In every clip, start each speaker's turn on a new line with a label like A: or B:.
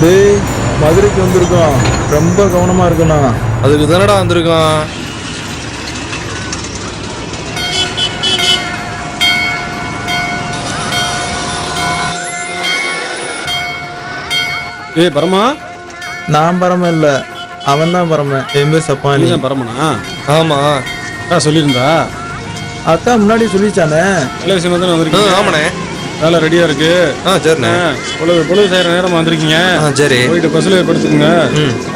A: டேய், மதுரைக்கு வந்திருக்கோம், ரொம்ப கவனமா இருக்கணும்.
B: அதுக்கு தானடா வந்திருக்கோம்.
C: ஏய் பரமா,
A: நான் பரம இல்ல, அவன் தான் பரம. என் பேர் சப்பானி.
C: பரமனா?
B: ஆமா
C: சொல்லியிருந்தா
A: அக்கா முன்னாடி சொல்லிச்சானே.
C: நல்ல விஷயம் தானே வந்திருக்கீங்க.
B: ஆமாண்ணே.
C: வேலை ரெடியா இருக்கு.
B: சரிண்ணே.
C: பொழுது செய்யற நேரமா வந்திருக்கீங்க.
B: சரி,
C: போயிட்டு பஸ்ல படுத்துக்குங்க.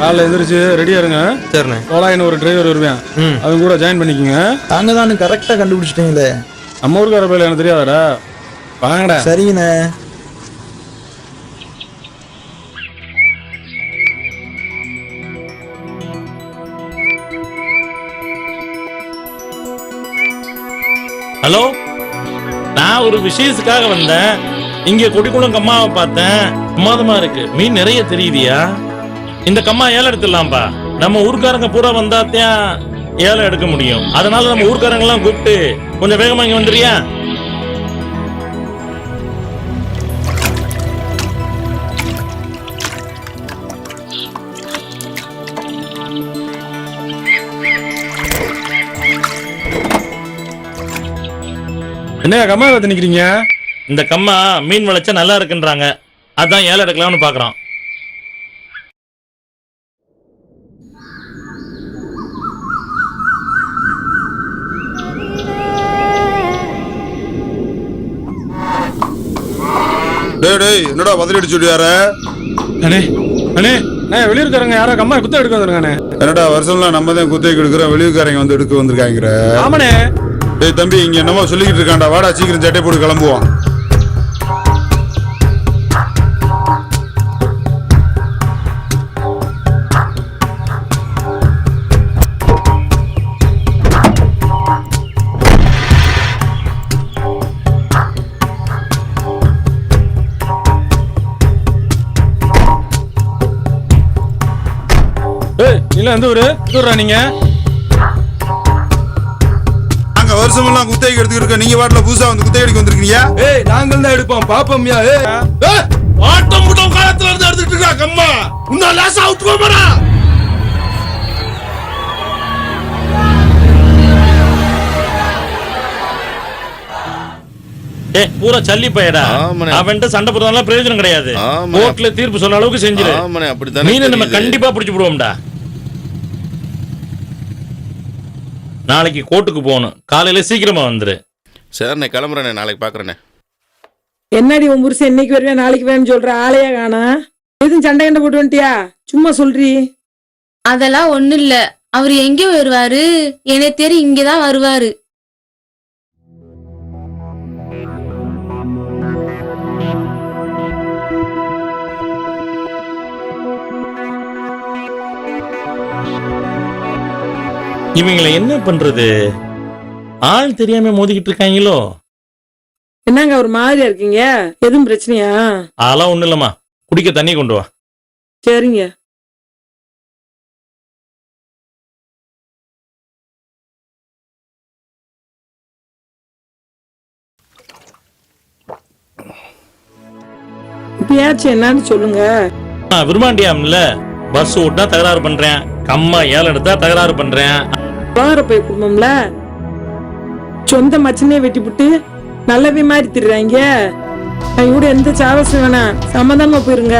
C: காலைல எந்திரிச்சு ரெடியா இருங்க.
B: சரிண்ணே.
C: தோலாயின்னு ஒரு டிரைவர் வருவேன், அவங்க கூட ஜாயின் பண்ணிக்கோங்க.
A: நாங்க தான் கரெக்டா கண்டுபிடிச்சிட்டீங்களே.
C: நம்ம ஊருக்கார பேர்ல எனக்கு தெரியாதடா. வாங்கடா.
A: சரிங்கண்ணே.
D: ஹலோ, நான் ஒரு விசேஷத்துக்காக வந்தேன். இங்க கொடிக்குளம் கம்மாவை பார்த்தேன், பிரமாதமா இருக்கு. மீன் நிறைய தெரியுதியா? இந்த கம்மா ஏலம் எடுத்துடலாம்ப்பா. நம்ம ஊர்க்காரங்க பூரா வந்தாத்தான் ஏலம் எடுக்க முடியும். அதனால நம்ம ஊர்க்காரங்க எல்லாம் கூப்பிட்டு கொஞ்சம் வேகமா இங்க வந்துறியா?
C: என்ன கம்மா பார்த்து நிக்கிறீங்க?
D: இந்த கம்மா மீன் விளைச்சா நல்லா இருக்குன்றாங்க, அதான் ஏலம் எடுக்கலாம்னு பாக்குறோம்.
E: டேய் என்னடா பதில் அடிச்சு சொல்லியார?
C: அண்ணே அண்ணே, நான் வெளியூர்காரங்க யாரோ கம்மா குத்த எடுக்க வந்திருக்கானே.
E: என்னடா வருஷம்லாம் நம்ம தான் குத்தைக்கு எடுக்கிறோம், வெளியூர்காரங்க வந்து எடுக்க வந்திருக்காங்க.
C: ஆமாண்ணே.
E: டேய் தம்பி, இங்க என்னமோ சொல்லிக்கிட்டு இருக்காண்டா, வாடா சீக்கிரம் சட்டை போட்டு கிளம்புவோம்.
C: இல்ல எந்த ஊரு ஊர்ரா நீங்க?
E: நாங்க வருஷமெல்லாம் குத்தைக்கு எடுத்துக்கிட்டு இருக்கோம், நீங்க வாட்டில புதுசா வந்து குத்தை எடுக்க வந்திருக்கீங்க.
B: ஏய், நாங்கள் தான் எடுப்போம், பாப்போம்யா.
D: ஆட்டம் முட்டம் காலத்துல இருந்து எடுத்துட்டு இருக்கா கம்மா. உன்ன லாஸ் அவுட் போறா. பூரா சல்லி பையடா. அவன்கிட்ட சண்டை போடுறதுனால பிரயோஜனம் கிடையாது. கோர்ட்ல தீர்ப்பு சொல்ற அளவுக்கு செஞ்சிரு. மீனை நம்ம கண்டிப்பா பிடிச்சு போடுவோம்டா. நாளைக்கு கோர்ட்டுக்கு போகணும், காலையில சீக்கிரமா வந்துரு.
F: சரிண்ணே, கிளம்புறேண்ணே, நாளைக்கு பாக்குறேண்ணே.
G: என்னடி உன் புருஷன் இன்னைக்கு வருவேன் நாளைக்கு வேணும்னு சொல்ற, ஆளையா காணா? எதுவும் சண்டை கண்ட போட்டு வந்துட்டியா? சும்மா சொல்றி.
H: அதெல்லாம் ஒண்ணு இல்ல, அவரு எங்க வருவாரு, எனக்கு தெரியும் இங்கதான் வருவாரு.
D: இவங்களை என்ன பண்றது? ஆள் தெரியாம மோதிக்கிட்டு இருக்காங்களோ.
G: என்னங்க ஒரு மாதிரியா இருக்கீங்க? எதுவும் பிரச்சனையா?
D: அதெல்லாம் ஒண்ணு இல்லம்மா, குடிக்க தண்ணி கொண்டு வா.
G: சரிங்க. இப்பயாச்சும் என்னன்னு சொல்லுங்க.
D: விரும்பாண்டியாம்ல, பஸ் ஓட்டினா தகராறு பண்றேன், கம்மா ஏலம் எடுத்தா தகராறு பண்றேன்.
G: போய் குடும்பம்ல சொந்த மச்சனே வெட்டி புட்டு நல்லவே மாதிரி திடுறாங்க. அவங்க கூட எந்த சாவசம் வேணாம், சமாதானமா போயிருங்க.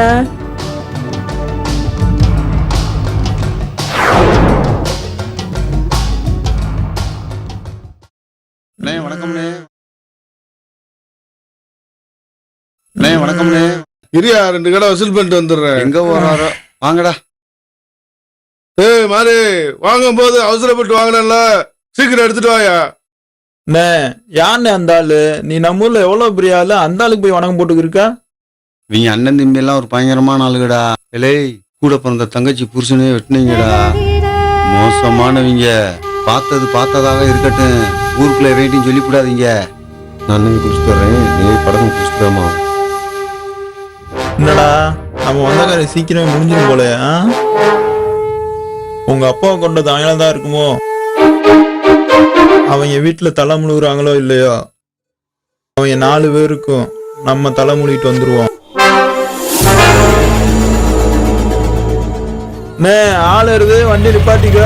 E: வணக்கம்ண்ணே. வணக்கம்ண்ணே.
B: இரியா, 2 கடை வசூல் பண்ணிட்டு வந்துடுறேன்.
E: எங்க போறாரோ, வாங்கடா.
B: ஏய் மாறி, வாங்கும் போது அவசரப்பட்டு வாங்கினல, சீக்கிரம் எடுத்துட்டு வாயா.
A: யாருன்னு அந்த ஆளு? நீ நம்ம ஊர்ல எவ்வளவு பெரிய ஆளு, அந்த ஆளுக்கு போய் வணக்கம் போட்டு இருக்கா?
E: இவங்க அண்ணன் தம்பி எல்லாம் ஒரு பயங்கரமான ஆளுகடா. இலை கூட பிறந்த தங்கச்சி புருஷனே வெட்டினீங்கடா, மோசமானவங்க. பார்த்ததாக இருக்கட்டும், ஊருக்குள்ள வெயிட்டிங் சொல்லிவிடாதீங்க. நான் குடிச்சுட்டு வரேன், நீ படகம் குடிச்சுட்டாமா.
A: என்னடா நம்ம வந்த காரியம் சீக்கிரமே முடிஞ்சிடும் போல. உங்க அப்பாவை கொண்டது அவங்களாதான் இருக்குமோ? அவங்க வீட்டுல தலை முழுகிறாங்களோ இல்லையோ, அவங்க 4 பேருக்கும் நம்ம தலை மூடிட்டு வந்துருவோம். அண்ணே ஆள் ஏறுது வண்டி நிப்பாட்டிக்க.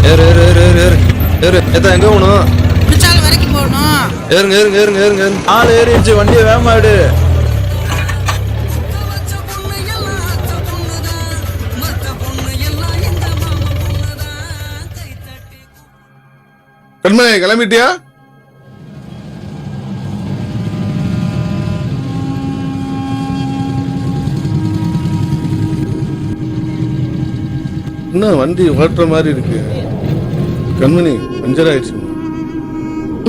I: ஏறு ஏறு ஏறு ஏறு ஏறு ஏறு ஏத்தா எங்க போகணும்?
J: குடிச்சாலும் வரைக்கும் போகணும்.
I: ஏறுங்க ஏறுங்க ஏறுங்க ஏறுங்க ஏறுங்க.
A: ஆள் ஏறிடுச்சு, வண்டியை வேமாடு.
B: கண்மணி கிளம்பிட்டியா? என்ன வண்டி ஓட்டுற மாதிரி இருக்கு? கண்மணி பஞ்சர் ஆயிடுச்சு.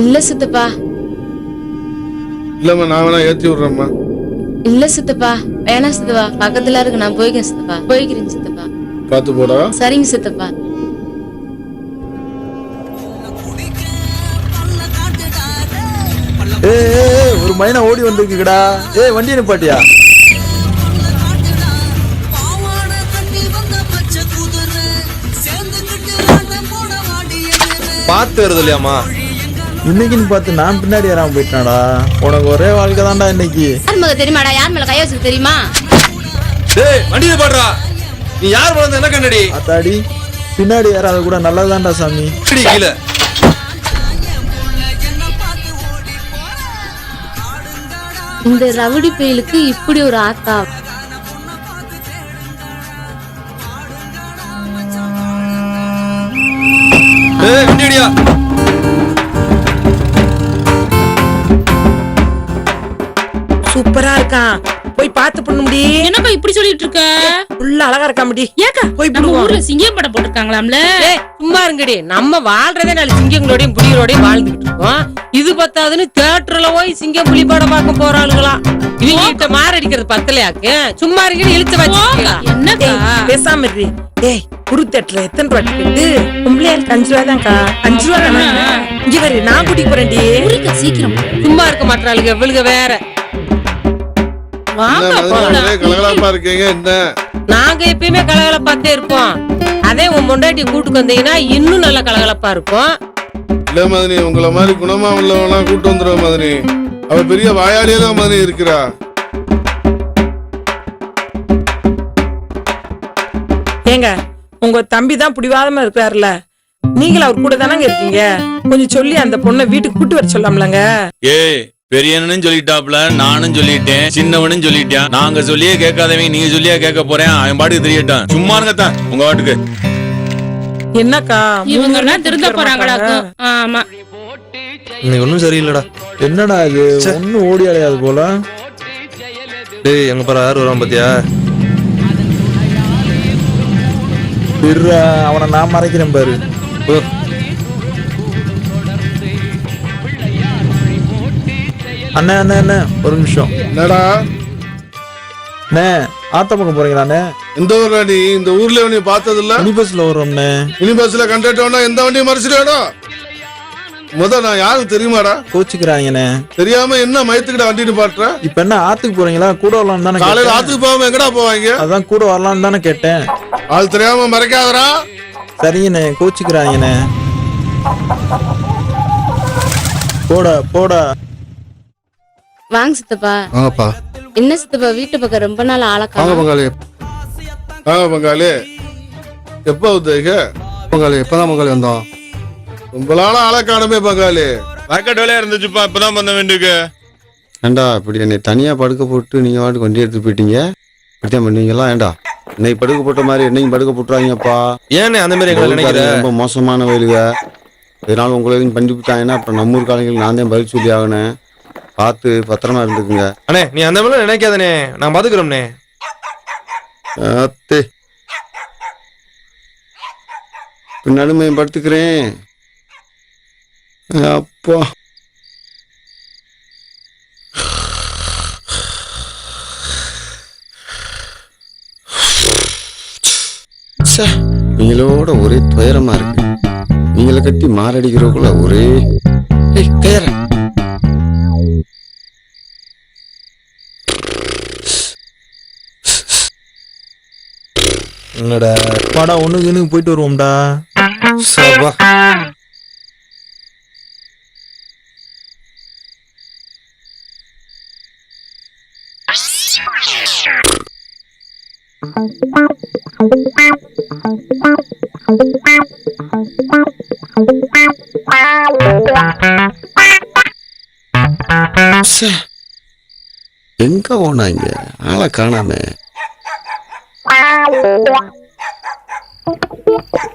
H: இல்ல சித்தப்பா,
B: இல்லம்மா நான் வேணா ஏத்தி விடுறேம்மா.
H: இல்ல சித்தப்பா, வேணாம் சித்தப்பா, பக்கத்துல இருக்கு, நான் போய்க்கிறேன் சித்தப்பா, போய்க்கிறேன் சித்தப்பா.
B: பார்த்து போடா.
H: சரிங்க சித்தப்பா.
A: ஒரு மைனா ஓடி வந்திருக்குடா. வண்டியை நிப்பாட்டியா?
I: பார்த்து வருது இல்லையாமா?
A: இன்னைக்குன்னு பார்த்து நான் பின்னாடி ஏறாம போயிட்டாடா. உனக்கு ஒரே வாழ்க்கை தான்டா இன்னைக்கு.
H: யார் மக தெரியுமாடா? யார் மேல கை வச்சு தெரியுமா?
I: டேய் வண்டியை பாடுறா. நீ யார் வளர்ந்த என்ன கண்ணடி?
A: அத்தாடி, பின்னாடி ஏறாத கூட நல்லதான்டா சாமி.
I: கீழே
H: இந்த ரவுடி பயலுக்கு இப்படி ஒரு ஆத்தா.
I: வண்டியடியா.
G: சூப்பரா இருக்கான், போய் பார்த்து பண்ண முடியும்.
J: என்னப்பா இப்படி சொல்லிட்டு இருக்க?
G: உள்ள அழகா இருக்கா முடி.
J: ஏக்கா
G: போய்
J: நம்ம
G: போடுவோம்.
J: ஊர்ல சிங்கம் படம் போட்டிருக்காங்களாம்ல?
G: சும்மா இருங்கடி, நம்ம வாழ்றதே நாலு சிங்கங்களோடையும் புலிகளோடையும் வாழ்ந்துட்டு இருக்கோம். இது பத்தாதுன்னு தியேட்டர்ல போய் சிங்கம் புலி படம் பார்க்க போறாளுங்களாம். இவங்க கிட்ட மாரடிக்கிறது பத்தலையாக்கு. சும்மா இருக்கடி, இழுத்து வச்சுக்கலாம்.
J: என்னக்கா?
G: பேசாம இரு. டேய் குருத்தேட்டர்ல எத்தனை ரூபா டிக்கெட்டு? பொம்பளையாளுக்கு 5 ரூபா தான்க்கா. 5 ரூபா தானே? இங்க வரு, நான் கூட்டிட்டு போறேன்டி.
J: சீக்கிரம்
G: சும்மா இருக்க மாட்டாளுங்க இவளுக வேற.
J: வாங்க போலாம்.
B: கலகலப்பா இருக்கீங்க என்ன?
G: நாங்க எப்பயுமே கலகலப்பாத்தே இருப்போம். அதே உன் பொண்டாட்டி கூட்டுக்கு வந்தீங்கன்னா இன்னும் நல்ல கலகலப்பா இருக்கும்.
B: இல்ல மதனி, உங்களை மாதிரி குணமா உள்ளவெல்லாம் கூட்டு வந்துடுவ மதனி. அவ பெரிய வாயாடியெல்லாம் மதனி இருக்கிறா.
G: ஏங்க, உங்க தம்பி தான் பிடிவாதமா இருக்காருல்ல, நீங்களும் அவர் கூட தானங்க இருக்கீங்க. கொஞ்சம் சொல்லி அந்த பொண்ணை வீட்டுக்கு கூட்டு வர சொல்லாம்லங்க.
F: ஏய் பெரியவனும் சொல்லிட்டாப்ல, நானும் சொல்லிட்டேன், சின்னவனும் சொல்லிட்டேன். நாங்க சொல்லியே கேட்காதவங்க நீங்க சொல்லியே கேட்க போறேன். அவன் பாட்டுக்கு தெரியட்டும். சும்மா இருங்கத்தான் உங்க பாட்டுக்கு.
G: என்னக்கா
J: இவங்க எல்லாம் திருந்த போறாங்களாக்கும். ஆமா,
I: இன்னைக்கு ஒன்றும் சரியில்லடா.
A: என்னடா இது, ஒன்னும் ஓடி அடையாது போல.
I: டேய் எங்க பாரு யார் வரான் பாத்தியா?
A: அவனை நான் மறைக்கிறேன் பாரு. அண்ணே அண்ணே அண்ணே ஒரு நிமிஷம்.
B: என்னடா
A: அண்ணே, ஆத்த பக்கம் போறீங்களாண்ணே?
B: எந்த ஊர்ல நீ? இந்த ஊர்ல நீ பார்த்தது இல்ல?
A: மினி பஸ்ல வர்றோம்ண்ணே.
B: மினி பஸ்ல கண்டக்டர்னா எந்த வண்டியும் மறைச்சிடாடா. நான் யாருக்கு தெரியுமாடா?
A: கோச்சிக்கிறாங்கண்ணே.
B: தெரியாம என்ன மயத்துக்கிட்ட வண்டிட்டு பாட்டுற?
A: இப்ப என்ன ஆத்துக்கு போறீங்களா? கூட வரலாம்னு தானே
B: காலையில
A: கேட்டேன்.
B: ஆத்துக்கு போகாம எங்கடா போவாங்க?
A: அதான் கூட வரலாம்னு தானே கேட்டேன்.
B: ஆள் தெரியாம மறைக்காதரா.
A: சரிங்கண்ணே, கோச்சிக்கிறாங்கண்ணே. போடா போடா.
H: வாங்க சித்தப்பா.
E: வாங்கப்பா.
H: என்ன சித்தப்பா, வீட்டு பக்கம் ரொம்ப நாள்
E: வாங்க
H: ஆளக்கா.
E: பங்காளி.
B: வாங்க பங்காளி. எப்போ வந்தீங்க?
E: பங்காளி எப்பதான் பங்காளி வந்தோம்?
B: ரொம்ப நாளா ஆளை காணமே பங்காளி.
F: ராக்கெட் வேலையா இருந்துச்சுப்பா, இப்பதான் வந்த வேண்டியது.
E: ஏண்டா இப்படி என்னை தனியா படுக்க போட்டு நீங்க வாட்டுக்கு வண்டி எடுத்து போயிட்டீங்க. இப்படித்தான் பண்ணுவீங்களா? ஏண்டா இன்னைக்கு படுக்க போட்ட மாதிரி என்னையும் படுக்க போட்டுறாங்கப்பா.
I: ஏன்னு அந்த மாதிரி எங்களை நினைக்கிற?
E: ரொம்ப மோசமான வயலுக. இதனால உங்களை எதுவும் பண்ணிவிட்டாங்கன்னா அப்புறம் நம்ம ஊர் காலங்களுக்கு நான் தான் பதில் சொல்லி ஆகணும். பார்த்து பத்திரமா இருந்துக்குங்க.
I: அண்ணே நீ அந்த மாதிரி நினைக்காதனே, நான் பாத்துக்கிறோம்னே.
E: பின்னாடி படுத்துக்கிறேன். அப்பா நீங்களோட ஒரே துயரமா இருக்கு. நீங்களை கட்டி மாரடிக்கிறவக்குள்ள ஒரே கயற.
I: என்னடா
A: வாடா, ஒண்ணுக்கு போயிட்டு வருவோம்டா.
I: சபா.
E: எங்க போனாங்க ஆளை காணாம.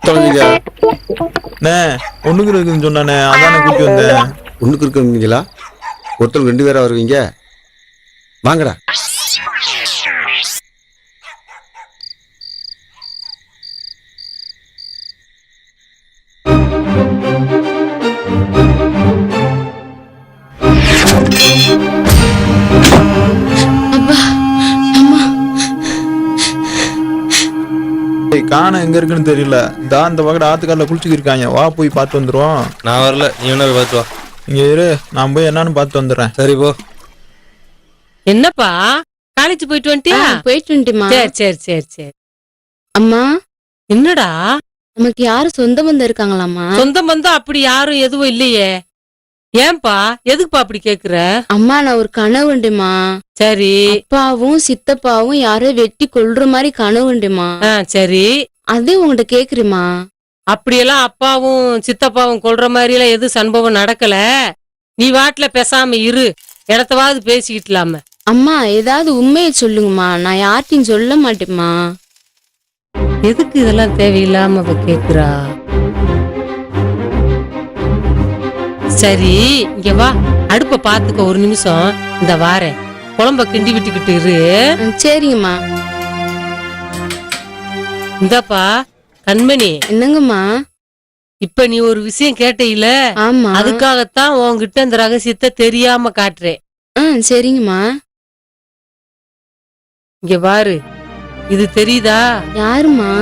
E: தொலைஞ்சிங்க.
A: அண்ணே ஒண்ணுக்கு இருக்குன்னு சொன்னானே அதானே கூட்டி வந்தேன்.
E: ஒண்ணுக்கு இருக்குங்களா? ஒருத்தர் 2 பேரா வருவீங்க? வாங்கடா.
A: காண எங்க இருக்குன்னு தெரியல. இந்த பக்கத்து ஆத்துக்காரில் குளிச்சுக்கு இருக்காங்க. வா போய் பார்த்து வந்துருவோம்.
I: நான் வரல, நீ என்ன போய் பார்த்து வா.
A: இங்க இரு, நான் போய் என்னன்னு பார்த்து வந்துடுறேன்.
I: சரி போ.
G: என்னப்பா காலேஜ் போயிட்டு வந்துட்டியா?
H: போயிட்டு வந்துட்டுமா.
G: சரி சரி சரி சரி.
H: அம்மா
G: என்னடா
H: நமக்கு யாரும் சொந்த பந்தம் இருக்காங்களாம்மா?
G: சொந்த பந்தம் அப்படி யாரும் எதுவும் இல்லையே. ஏன்பா எதுக்குப்பா அப்படி கேக்குற?
H: அம்மா நான் ஒரு கனவு உண்டுமா.
G: சரி.
H: அப்பாவும் சித்தப்பாவும் யாரோ வெட்டி கொல்ற மாதிரி கனவு உண்டுமா.
G: சரி.
H: அதே உங்ககிட்ட கேக்குறேமா.
G: அப்படியெல்லாம் அப்பாவும் சித்தப்பாவும் கொல்ற மாதிரி எல்லாம் எதுவும் சம்பவம் நடக்கல. நீ வாட்டுல பேசாம இரு, இடத்தவாது பேசிக்கிட்டலாம.
H: அம்மா ஏதாவது உண்மையை சொல்லுங்கம்மா, நான் யார்ட்டையும் சொல்ல மாட்டேம்மா.
G: எதுக்கு இதெல்லாம் தேவையில்லாம அவ கேக்குறா? சரி இங்க வா, அடுப்ப பாத்துக்க ஒரு நிமிஷம். இந்த வாரேன், குழம்ப கிண்டி விட்டுக்கிட்டு இரு.
H: சரிங்கம்மா.
G: இந்தாப்பா கண்மணி.
H: என்னங்கம்மா?
G: இப்ப நீ ஒரு விஷயம் கேட்டீல,
H: ஆமா.
G: அதுக்காகத்தான் உன்கிட்ட இந்த ரகசியத்தை தெரியாம காட்டுறேன்.
H: சரிங்கம்மா.
G: இங்க பாரு, இது தெரியுதா?
H: யாருமா?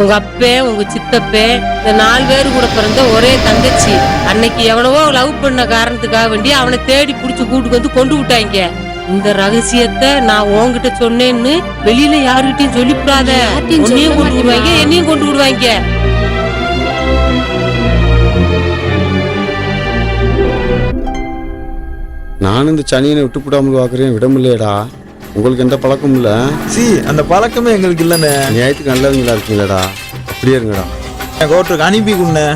G: உங்க அப்பே உங்க சித்தப்பே இந்த 4 பேரு கூட பிறந்த ஒரே தங்கச்சி. அன்னைக்கு எவ்வளவோ லவ் பண்ண காரணத்துக்காக வேண்டி அவனை தேடி புடிச்சு கூட்டுக்கு வந்து கொண்டு விட்டாங்க. இந்த ரகசியத்தை நான் உன்கிட்ட சொன்னேன்னு வெளியில யாருகிட்டையும் சொல்லிவிடாத. உன்னையும் கொண்டு விடுவாங்க, என்னையும் கொண்டு விடுவாங்க.
E: நானும் இந்த சனியனை விட்டு போடாமல் பார்க்குறேன், விட முடியலடா. உங்களுக்கு எந்த பழக்கமும் இல்ல.
A: அந்த பழக்கமே எங்களுக்கு இல்லைண்ணே.
E: நியாயத்துக்கு நல்லவங்களா இருக்கீங்களா? அப்படியே இருங்கடா.
A: கோர்ட்டுக்கு அனுப்பி குண்ணே.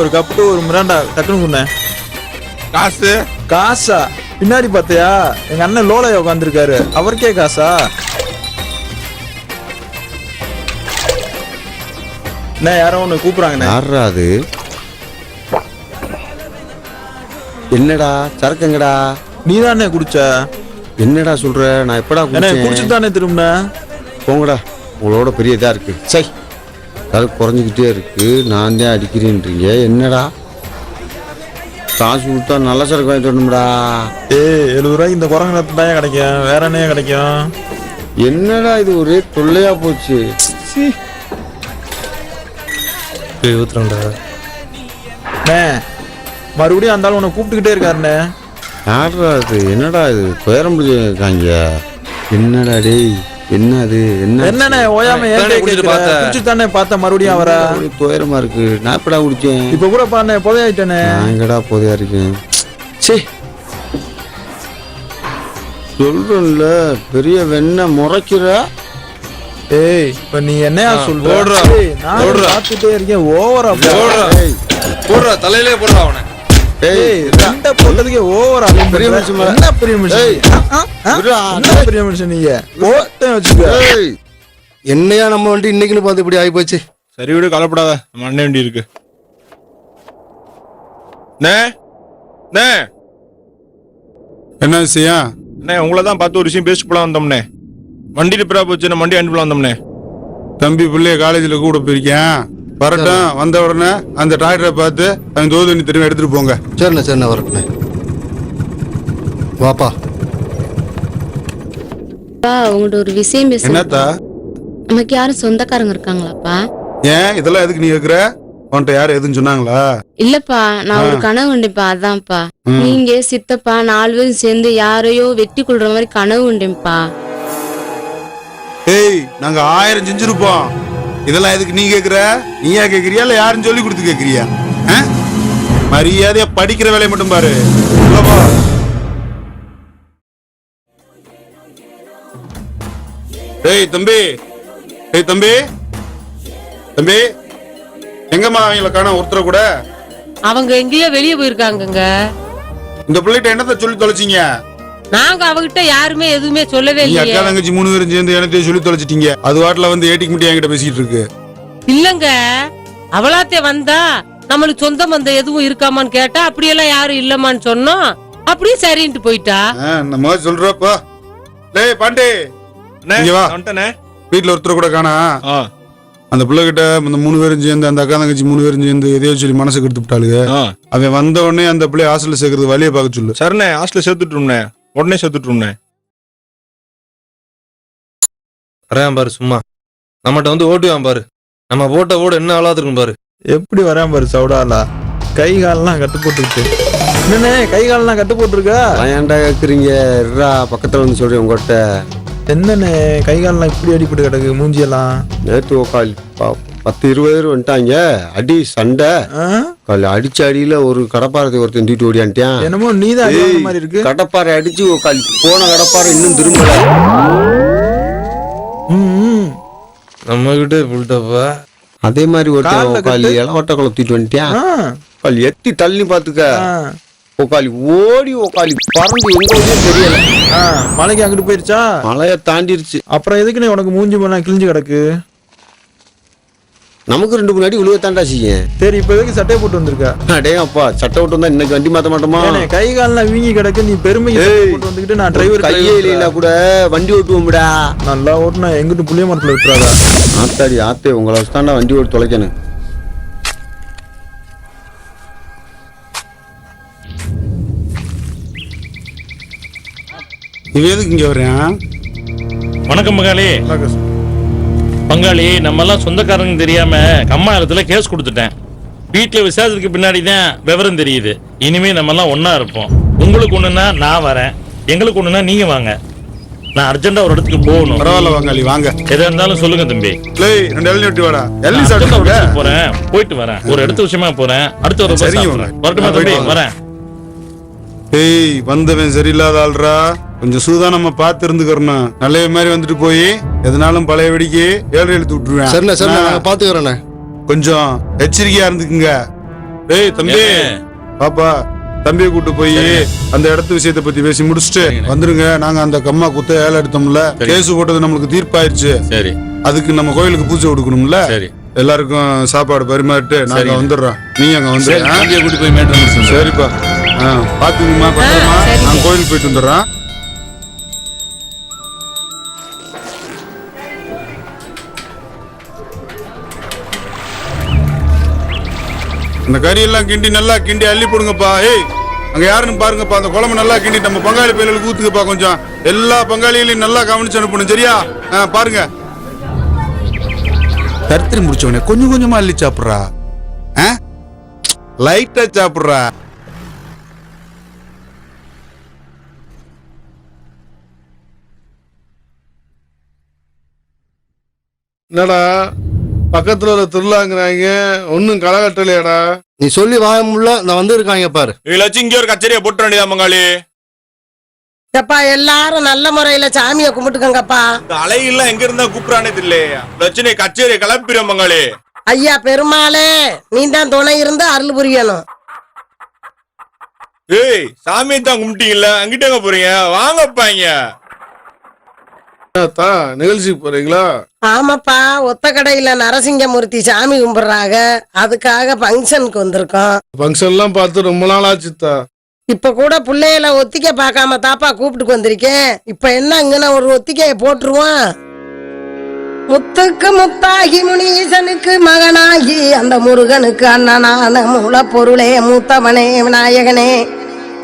A: ஒரு கப்பு ஒரு மிராண்டா டக்குனு குண்ணே.
B: காசு
A: காசா? பின்னாடி பார்த்தியா எங்க அண்ணன் லோலைய உட்காந்துருக்காரு, அவருக்கே காசா? யாரோ ஒண்ணு கூப்பிடுறாங்கண்ணே.
E: யாரா அது? என்னடா சரக்குங்கடா?
A: நீதானே குடிச்ச?
E: என்னடா சொல்ற? நான் எப்படா
A: குடிச்சுதானே திரும்ப?
E: போங்கடா, உங்களோட பெரிய இதா இருக்கு. சை, சரக்கு குறைஞ்சிக்கிட்டே இருக்கு, நான் தான் அடிக்கிறேன்றீங்க. என்னடா காசு கொடுத்தா நல்ல சரக்கு வாங்கி தரணும்டா.
A: 70 ரூபாய்க்கு இந்த குரங்கு தான் கிடைக்கும், வேற என்ன கிடைக்கும்?
E: என்னடா இது ஒரே தொல்லையா போச்சு.
A: மறுபடியும் அந்த ஆள் உன்னை கூப்பிட்டுக்கிட்டே இருக்காருண்ணே.
E: யாரா அது? என்னடா இது துயரம் இருக்காங்க? என்னடா டேய், என்ன அது?
A: என்னண்ணே ஓயாம தானே பார்த்த மறுபடியும் அவரை?
E: துயரமா இருக்கு. நான் எப்படா குடிச்சேன்?
A: இப்ப கூட பாண்ணே புதையாயிட்டேனே.
E: நான் எங்கடா புதையா இருக்கேன்? சரி சொல்றேன்ல, பெரிய வெண்ண முறைக்கிற.
A: இப்ப நீ என்னையா சொல்ற? பார்த்துட்டே இருக்கேன். ஓவரா
I: போடுறா, தலையிலே போடுறா அவனை.
A: ரெண்ட போட்டதுக்கே ஓவரா. பெரிய மனுஷன், என்ன பெரிய மனுஷன்? என்ன பெரிய மனுஷன் நீங்க? வச்சுக்க.
B: என்னையா நம்ம வண்டி இன்னைக்குன்னு பார்த்து இப்படி ஆகி போச்சு.
C: சரி விடு, கவலைப்படாத, நம்ம அண்ணன் வண்டி இருக்கு. என்ன விஷயம்? அண்ணே உங்களை தான் பார்த்து ஒரு விஷயம் பேசிட்டு போலாம் வந்தோம்னே. வண்டி ரிப்பேரா போச்சு, நம்ம வண்டி அனுப்பலாம் வந்தோம்னே. தம்பி பிள்ளைய காலேஜில் கூட போயிருக்கேன், வரட்டும். வந்த உடனே அந்த டிராக்டரை பார்த்து அவன் தோது தண்ணி திரும்ப எடுத்துட்டு போங்க.
B: சரிண்ணே சரிண்ணே, வரட்டுண்ணே. வாப்பா.
H: உங்கள்ட்ட ஒரு விஷயம் பேச.
C: என்னத்தா?
H: நமக்கு யாரும் சொந்தக்காரங்க இருக்காங்களாப்பா?
C: ஏன் இதெல்லாம் எதுக்கு நீ கேக்குற? உன்கிட்ட யாரும் எதுன்னு சொன்னாங்களா?
H: இல்லப்பா, நான் ஒரு கனவு உண்டுப்பா, அதான்ப்பா. நீங்க சித்தப்பா 4 பேரும் சேர்ந்து யாரையோ வெட்டி கொள்ற மாதிரி கனவு உண்டுப்பா.
C: நாங்க 1000 செஞ்சிருப்போம். இதெல்லாம் எதுக்கு நீ கேக்குற? நீயா கேக்குறியா இல்ல யாரும் சொல்லி கொடுத்து கேக்குறியா? மரியாதையா படிக்கிற வேலையை மட்டும் பாரு. டேய் தம்பி, டேய் தம்பி, தம்பி, எங்கம்மா அவங்கள காணோம் ஒருத்தர கூட?
G: அவங்க எங்கேயோ வெளியே போயிருக்காங்கங்க.
C: இந்த பிள்ளைகிட்ட என்னத்த சொல்லி தொலைச்சிங்க?
G: நாங்க அவகிட்ட யாருமே எதுவுமே சொல்லவே
C: நீ
G: இல்லையே.
C: அக்கா தங்கச்சி 3 பேரும் சேர்ந்து என்னத்தையும் சொல்லி தொலைச்சிட்டீங்க. அது வாட்டில வந்து ஏட்டிக்கு முட்டி என்கிட்ட பேசிட்டு இருக்கு.
G: இல்லங்க, அவளாத்தே வந்தா நம்மளுக்கு சொந்த பந்தம் எதுவும் இருக்காமான்னு கேட்டா அப்படியெல்லாம் யாரும் இல்லமான்னு சொன்னோம். அப்படியே சரின்ட்டு போயிட்டா.
C: நம்ம சொல்றப்பா. டேய் பாண்டி, இங்க வா. வீட்டுல ஒருத்தர் கூட காணா. அந்த பிள்ளைகிட்ட அந்த 3 பேரும் சேர்ந்து, அந்த அக்கா தங்கச்சி 3 பேரும் சேர்ந்து எதையோ சொல்லி மனசு கெடுத்து விட்டாளுங்க. அவன் வந்த உடனே அந்த பிள்ளை ஹாஸ்டல்ல சேர்க்கறது வழியை பார்க்க சொல்லு.
K: சரிண்ணே, ஹாஸ்டல்ல சேர்த்துட்டுரும்ண்ணே, உடனே சேர்த்துட்டுரும்ண்ணே.
I: வரேன் பாரு சும்மா. நம்மகிட்ட வந்து ஓட்டுவான் பாரு. நம்ம போட்ட ஓடு என்ன ஆளாதுருக்கும் பாரு.
A: எப்படி வராம பாரு சவுடாலா. கை காலெல்லாம் கட்டு போட்டுருக்கு. என்னண்ணே கை காலெல்லாம் கட்டு போட்டுருக்கா?
E: ஏன்டா கேக்குறீங்க? பக்கத்துல வந்து சொல்றேன் உங்ககிட்ட.
A: என்னண்ணே கை காலெல்லாம் இப்படி அடிப்பட்டு கிடக்கு மூஞ்சியெல்லாம்?
E: நேற்று உக்கால் 10-20 பேர் வந்துட்டாங்க. அடி சண்டை. அடிச்ச அடியில ஒரு கடப்பாரத்தை ஒருத்தன் தூக்கிட்டு ஓடியான்ட்டான்.
A: என்னமோ நீதான் மாதிரி இருக்கு.
E: கடப்பாறை அடிச்சு போன கடப்பாறை இன்னும் திரும்பல.
I: நம்ம கிட்ட புல்டப்பா.
E: அதே மாதிரி ஒருத்தன் இளவட்ட குளத்திட்டு வந்துட்டான். எட்டி தள்ளி பாத்துக்க. உக்காலி ஓடி உக்காலி பறந்து எங்க தெரியல.
A: மலைக்கு அங்கிட்டு போயிருச்சா?
E: மலைய தாண்டிருச்சு.
A: அப்புறம் எதுக்குன்னு உனக்கு மூஞ்சி போனா கிழிஞ்சு கிடக்கு?
E: நமக்கு 2 அடி உழுவ தாண்டா செய்யும்.
A: சரி, இப்ப எதுக்கு சட்டையை போட்டு வந்திருக்கா?
E: அடே அப்பா, சட்டை போட்டு வந்தா இன்னைக்கு வண்டி மாத்த மாட்டோமா?
A: கை கால்லாம் வீங்கி கிடக்கு. நீ பெருமை போட்டு வந்துக்கிட்டு நான் டிரைவர்
E: கையே இல்லைன்னா கூட வண்டி ஓட்டுவோம்டா.
A: நல்லா ஓட்டுனா எங்கிட்டு புளிய மரத்துல விட்டுறாதா?
E: ஆத்தாடி ஆத்தே, உங்களை வச்சுதாண்டா வண்டி ஓட்டு தொலைக்கணும்.
C: இவன் எதுக்கு இங்க வர்றேன்?
D: வணக்கம் பங்காளி. பங்காளி, நம்ம எல்லாம் சொந்தக்காரங்க தெரியாம கம்மா இடத்துல கேஸ் கொடுத்துட்டேன். வீட்டுல விசாரிச்சதுக்கு பின்னாடி தான் விவரம் தெரியுது. இனிமே நம்ம எல்லாம் ஒன்னா இருப்போம். உங்களுக்கு ஒண்ணுன்னா நான் வரேன், எங்களுக்கு ஒண்ணுன்னா நீங்க வாங்க. நான் அர்ஜென்டா ஒரு இடத்துக்கு போகணும்.
C: பரவாயில்ல பங்காளி, வாங்க.
D: எதா இருந்தாலும் சொல்லுங்க தம்பி.
C: 2 இளநீ வெட்டி வாடா.
D: போறேன், போயிட்டு வரேன். ஒரு இடத்து விஷயமா போறேன். அடுத்த ஒரு வரட்டுமா தம்பி? வரேன்.
C: ஏய், வந்தவன் சரியில்லாத ஆள்ரா. கொஞ்சம் சூதானமா பார்த்து இருந்துக்கிறணும். நல்ல மாதிரி வந்துட்டு போய் எதனாலும் பழைய வெடிக்கு 7 எழுத்து விட்டுருவேன்.
B: சரிண்ணே, சரிண்ணே, பாத்துக்கிறேண்ணே.
C: கொஞ்சம் எச்சரிக்கையா இருந்துக்குங்க. ஏய் தம்பி, பாப்பா தம்பியை கூட்டு போய் அந்த இடத்து விஷயத்தை பத்தி பேசி முடிச்சுட்டு வந்துருங்க. நாங்க அந்த கம்மா குத்த 7 எடுத்தோம்ல, கேஸ் போட்டது நம்மளுக்கு தீர்ப்பாயிருச்சு.
F: சரி,
C: அதுக்கு நம்ம கோயிலுக்கு பூஜை கொடுக்கணும்ல.
F: சரி,
C: எல்லாருக்கும் சாப்பாடு பரிமாறிட்டு நாங்க வந்துடுறோம். நீங்க அங்க வந்து
F: கூட்டு போய் மேட்ரு.
C: சரிப்பா, பாத்துக்குமா பத்திரமா. நான் கோயிலுக்கு போயிட்டு வந்துடுறேன். இந்த கறியெல்லாம் கிண்டி நல்லா கிண்டி அள்ளி போடுங்கப்பா. ஏய், அங்க யாருன்னு பாருங்கப்பா. அந்த குழம்பு நல்லா கிண்டி நம்ம பங்காளி பயிலுக்கு ஊத்துக்குப்பா. கொஞ்சம் எல்லா பங்காளிகளையும் நல்லா கவனிச்சு அனுப்பணும், சரியா? பாருங்க. கருத்திரி முடிச்சவனே கொஞ்சம் கொஞ்சமா அள்ளி சாப்பிடுறா. லைட்டா சாப்பிடுறா.
B: என்னடா பக்கத்துல ஒரு திருவிழாங்கிறாங்க, ஒன்னும் களை கட்டலையாடா?
A: நீ சொல்லி வாயமுள்ள நான் வந்து இருக்காங்க பாரு.
F: இங்க ஒரு கச்சேரியை போட்டு வேண்டியதா பங்காளி.
G: அப்பா எல்லாரும் நல்ல முறையில சாமியை கும்பிட்டுக்கங்கப்பா.
F: அலையெல்லாம் எங்க இருந்தா கூப்பிடானே இல்லையா? லட்சுமி கச்சேரியை கிளப்பிடும் பங்காளி.
G: ஐயா பெருமாளே, நீ தான் துணை இருந்து அருள் புரியணும்.
F: ஏய், சாமியை தான் கும்பிட்டீங்கல்ல, அங்கிட்ட போறீங்க? வாங்கப்பாங்க.
B: நிகழ்ச்சிக்கு போறீங்களா?
G: ஆமாப்பா, ஒத்த கடையில நரசிங்கமூர்த்தி சாமி கும்பிடுறாங்க. அதுக்காக பங்கனுக்கு வந்திருக்கோம்.
B: பங்கன் எல்லாம் பார்த்து ரொம்ப நாள் ஆச்சுத்தா.
G: இப்ப கூட பிள்ளையில ஒத்திக்கை பார்க்காம தாப்பா கூப்பிட்டு வந்திருக்கேன். இப்ப என்ன இங்கன ஒரு ஒத்திக்கைய போட்டுருவான். முத்துக்கு முத்தாகி முனீசனுக்கு மகனாகி அந்த முருகனுக்கு அண்ணனான மூல பொருளே மூத்தவனே விநாயகனே,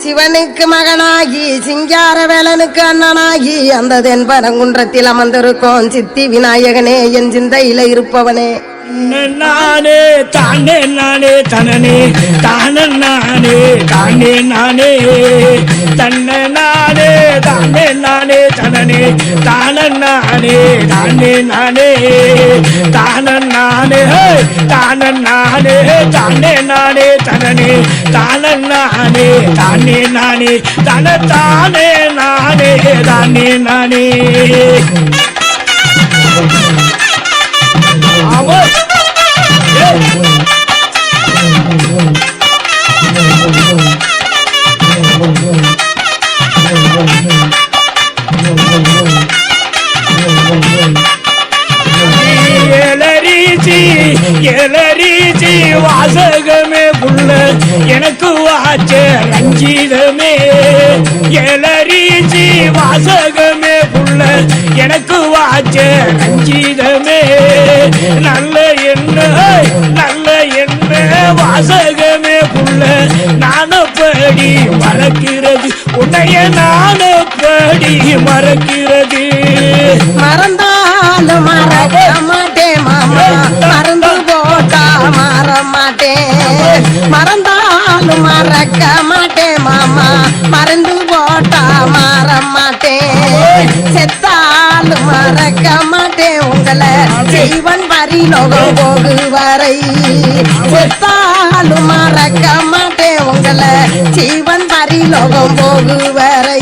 G: சிவனுக்கு மகனாகி சிங்கார வேலனுக்கு அண்ணனாகி அந்த தென்பரங்குன்றத்தில் அமர்ந்திருக்கோம் சித்தி விநாயகனே, என் சிந்தையில இருப்பவனே.
L: நானே தானே நானே தனனே தானே நானே தானே நானே தன்னை நானே தானே நானே தனனே தானே நானே தானே நானே தானே நானே தானே நானே தானே நானே தனனே தானே நானே தானே நானே தன தானே நானே தானே நானே. எனக்கு வாச்ச ரஞ்சிதமே ஏலரிச்சி வாசகமே புள்ள எனக்கு வாச்ச ரஞ்சிதமே நல்ல என்ன வாசகமே புள்ள நானப்படி மறக்கிறது உன்னைய நானப்படி மறக்கிறது
G: மறந்தாலும் மறக்க மாட்டேன் மாமா மறந்து போட்டா மாற மாட்டேன் மறந்தாலும் மறக்க மாட்டேன் மாமா மறந்து போட்டா மாற மாட்டேன் செத்தாலும் மறக்க மாட்டேன் உங்களை ஜீவன் பரிலோகம் போகு வரை செத்தாலும் மறக்க மாட்டேன் உங்களை ஜீவன் பரிலோகம் போகு வரை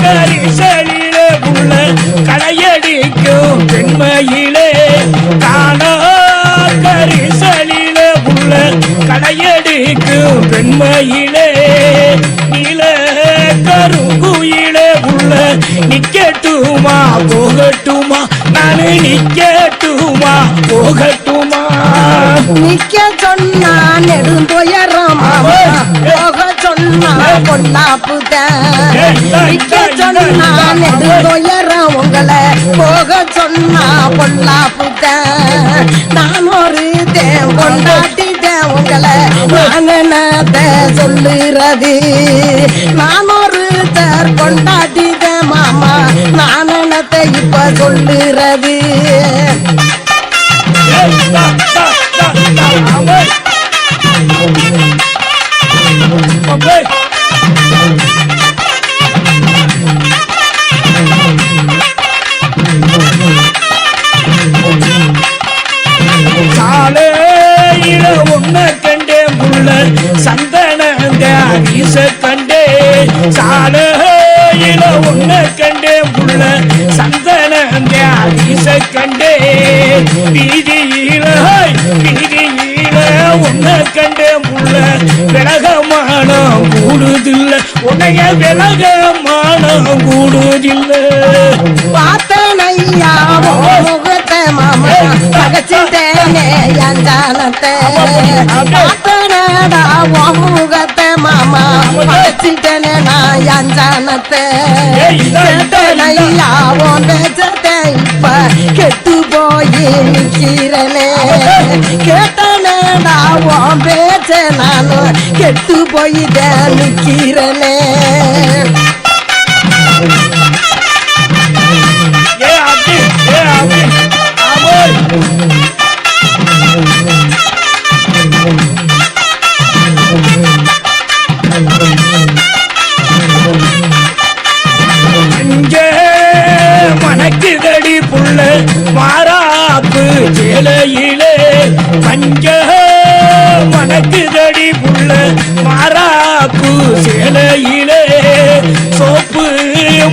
L: கரிசலிலே புள்ள களையடிக்கும் பெண்மையிலே காணா கரிசலிலே புள்ள களையடிக்கும் பெண்மையிலே நீல கருங்குயிலே புள்ள நிக்கட்டுமா போகட்டுமா நானு நிக்கட்டுமா போகட்டுமா
G: நிக்க சொன்னா நெடுந்துயரம் போக சொன்னா பொல்லாப்புதான் நிக்க சொன்னா நெடுந்துயரம் உங்களை போக சொன்னா பொல்லாப்புதான் நான் ஒரு தேன் கொண்டாட்டிட்டேன் உங்களை நானத சொல்லுறது நான் ஒரு தேர் கொண்டாட்டிட்டேன் மாமா நானத்தை இப்ப சொல்லுறது
L: சாலையில ஒன்ன கண்டே புள்ள சந்தனங்க வீச கண்டே சாலையில ஒன்ன கண்டே புள்ள சந்தனங்க வீச கண்டே வீதியில ஒன்ன கண்டே புள்ள விலகமானம் கூடுதில்ல உன்னைய விலகமானம் கூடுதில்ல
G: பார்த்தனையா முகத்தை மாமா பகச்சிட்டேனே அஞ்சானத்தை பார்த்தனடா முகத்தை மாமா பகச்சிட்டேனே நான் அஞ்சானத்தை கேட்டனையா உன் பேச்சத்தை இப்ப கெட்டு போய் நிக்கிறனே கேட்டனடா உன் பேச்ச நானும் கெட்டு போயிட்டேன் நிக்கிறனே
L: மணக்குதடி புள்ள மாறாப்பு சேலையிலே பஞ்ச மணக்குதடி புள்ள மாறாப்பு சேலையிலே சோப்பு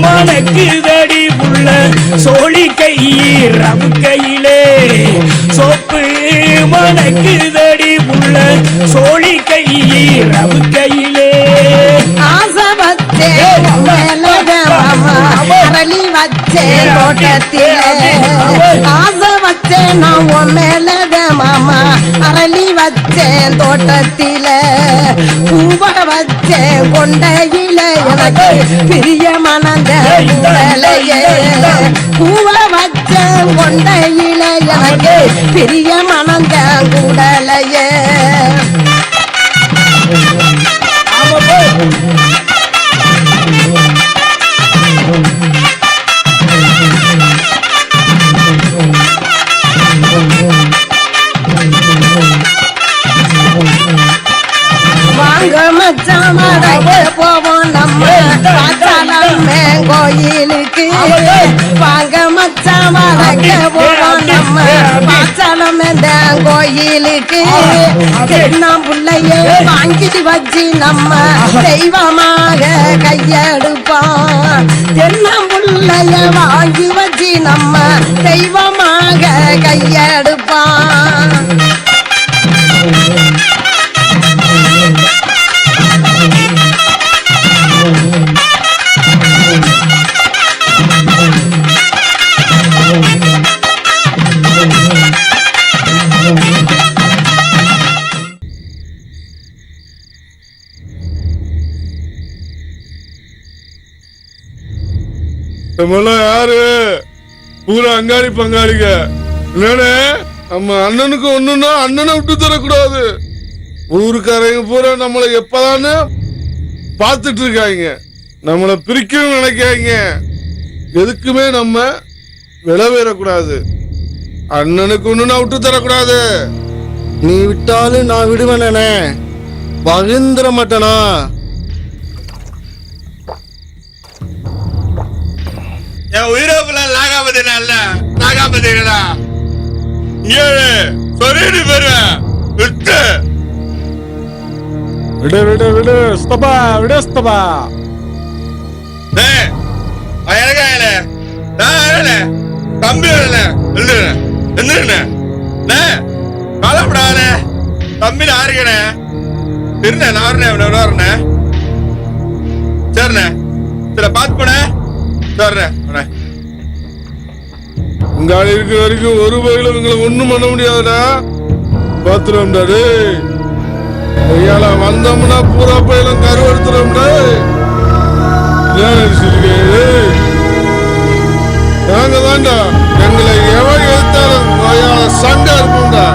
L: மணக்குதடி புள்ள சோழி கையிரம் கையிலே சோப்பு மணக்குதடி புள்ள சோழி கையிரம் கையிலே
G: ஆசை வச்சே அரளி வச்சே தோட்டத்திலே ஆசை வச்சே நான் உன் மேலத மாமா அரளி வச்சேன் தோட்டத்தில பூவ வச்சேன் கொண்டையில எனக்கு பிரிய மனந்த உடலையே பூவ வச்சேன் கொண்டையில எனக்கு பிரிய மனந்த உடலையே வாங்க மச்சான் வடக்கு போவோம் நம்ம பாச்சாலம்மே கோயிலுக்கு வாங்க மச்சான் வடக்கு போவோம் நம்ம பாச்சாலம்மே கோயிலுக்கு தென்னாம் பிள்ளைய வாங்கிட்டு வச்சு நம்ம தெய்வமாக கையெடுப்போம் தென்னாம் பிள்ளைய வாங்கி வச்சு நம்ம தெய்வமாக மக கையெடுப்பான்.
B: நம்மளாம் யாரு? பூரா அங்காளி பங்காளிங்க. என்னன்னு நம்ம அண்ணனுக்கு ஒண்ணுன்னா அண்ணனை விட்டு தரக்கூடாது. ஊருக்காரங்க பூரா நம்மளை எப்பதான்னு பார்த்துட்டு இருக்காங்க. நம்மளை பிரிக்கணும்னு நினைக்காங்க. எதுக்குமே நம்ம விளவேறக்கூடாது. அண்ணனுக்கு ஒண்ணுன்னா விட்டு தரக்கூடாது.
A: நீ விட்டாலும் நான் விடுவேனே, பகிர்ந்துட மாட்டேனா?
C: என் உயிரோப்புல நாகாபதினா இல்ல, நாகாபதிகளா ஏழு சொல்லிட்டு போயிருவேன். விட்டு
A: விடு விடு விடு ஸ்தபா, விடு ஸ்தபா.
C: எனக்காயில தம்பி கலப்படாத தம்பி ஆறுகண்ணே இருந்தேன். நான் சரிண்ணே, சரி பார்த்து போன சரிண்ணே.
B: உங்கால இருக்கிற வரைக்கும் ஒரு வகையில உங்களை ஒண்ணும் பண்ண முடியாதுடா. பாத்துருவோம்டாரு. ஐயால வந்தோம்னா பூரா பயிலும் கருவெடுத்துறோம்டா. நாங்க தான்டா, எங்களை எவன் எழுத்தாலும் சண்டை இருப்போம்டா.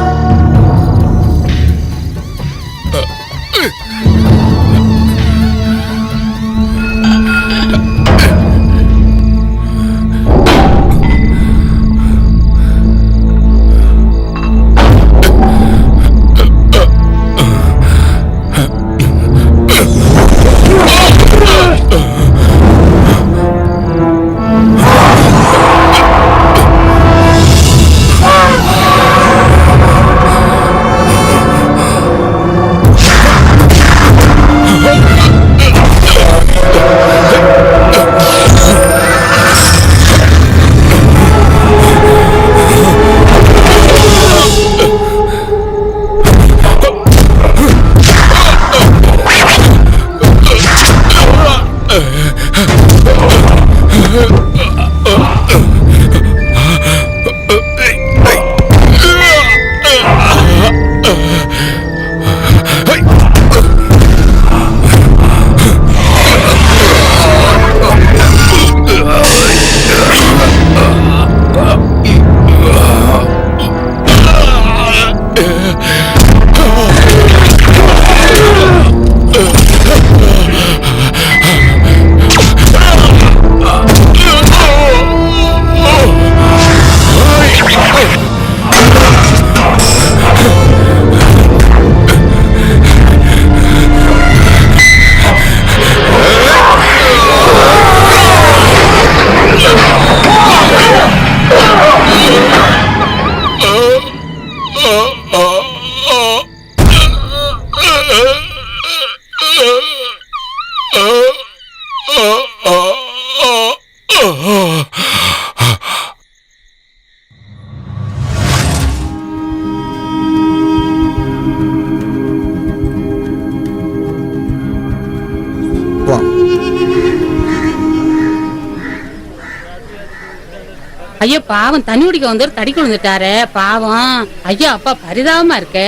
J: ஐயோ பாவம், தண்ணி குடிக்க வந்து தடி கொழுந்துட்டாரு பாவம். ஐயோ அப்பா பரிதாபமா இருக்க.